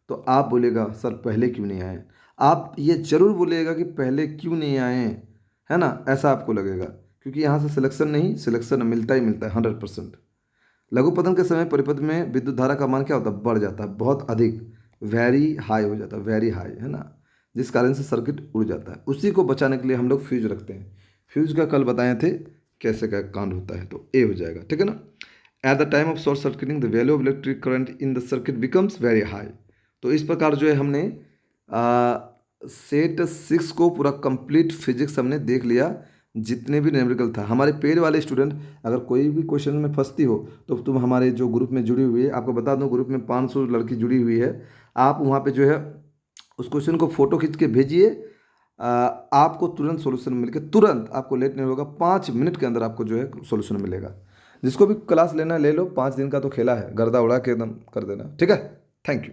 तो आप बोलेगा सर पहले क्यों नहीं आए, आप ये जरूर बोलिएगा कि पहले क्यों नहीं आए, है ना, ऐसा आपको लगेगा, क्योंकि यहाँ से सिलेक्शन नहीं, सिलेक्शन मिलता ही मिलता है 100%। लघुपतन के समय परिपथ में विद्युत धारा का मान क्या होता है, बढ़ जाता है, बहुत अधिक, वेरी हाई हो जाता है, वेरी हाई, है ना, जिस कारण से सर्किट उड़ जाता है, उसी को बचाने के लिए हम लोग फ्यूज रखते हैं, फ्यूज का कल बताए थे कैसे क्या कांड होता है, तो ए हो जाएगा, ठीक है ना। At the time of short circuiting the value of electric current in the circuit becomes very high, तो इस प्रकार जो है हमने सेट 6 को पूरा कंप्लीट फिजिक्स हमने देख लिया, जितने भी न्यूमेरिकल था। हमारे पेड वाले स्टूडेंट अगर कोई भी क्वेश्चन में फंसती हो तो तुम हमारे जो ग्रुप में जुड़ी हुई है, आपको बता दूं ग्रुप में 500 लड़की जुड़ी हुई है। आप वहाँ पे जो है उस क्वेश्चन को फोटो खींच के भेजिए, आपको तुरंत सॉल्यूशन मिल के, तुरंत, आपको लेट नहीं होगा, 5 मिनट के अंदर आपको जो है सॉल्यूशन मिलेगा। जिसको भी क्लास लेना है ले लो, 5 दिन का तो खेला है, गर्दा उड़ा के एकदम कर देना। ठीक है, थैंक यू।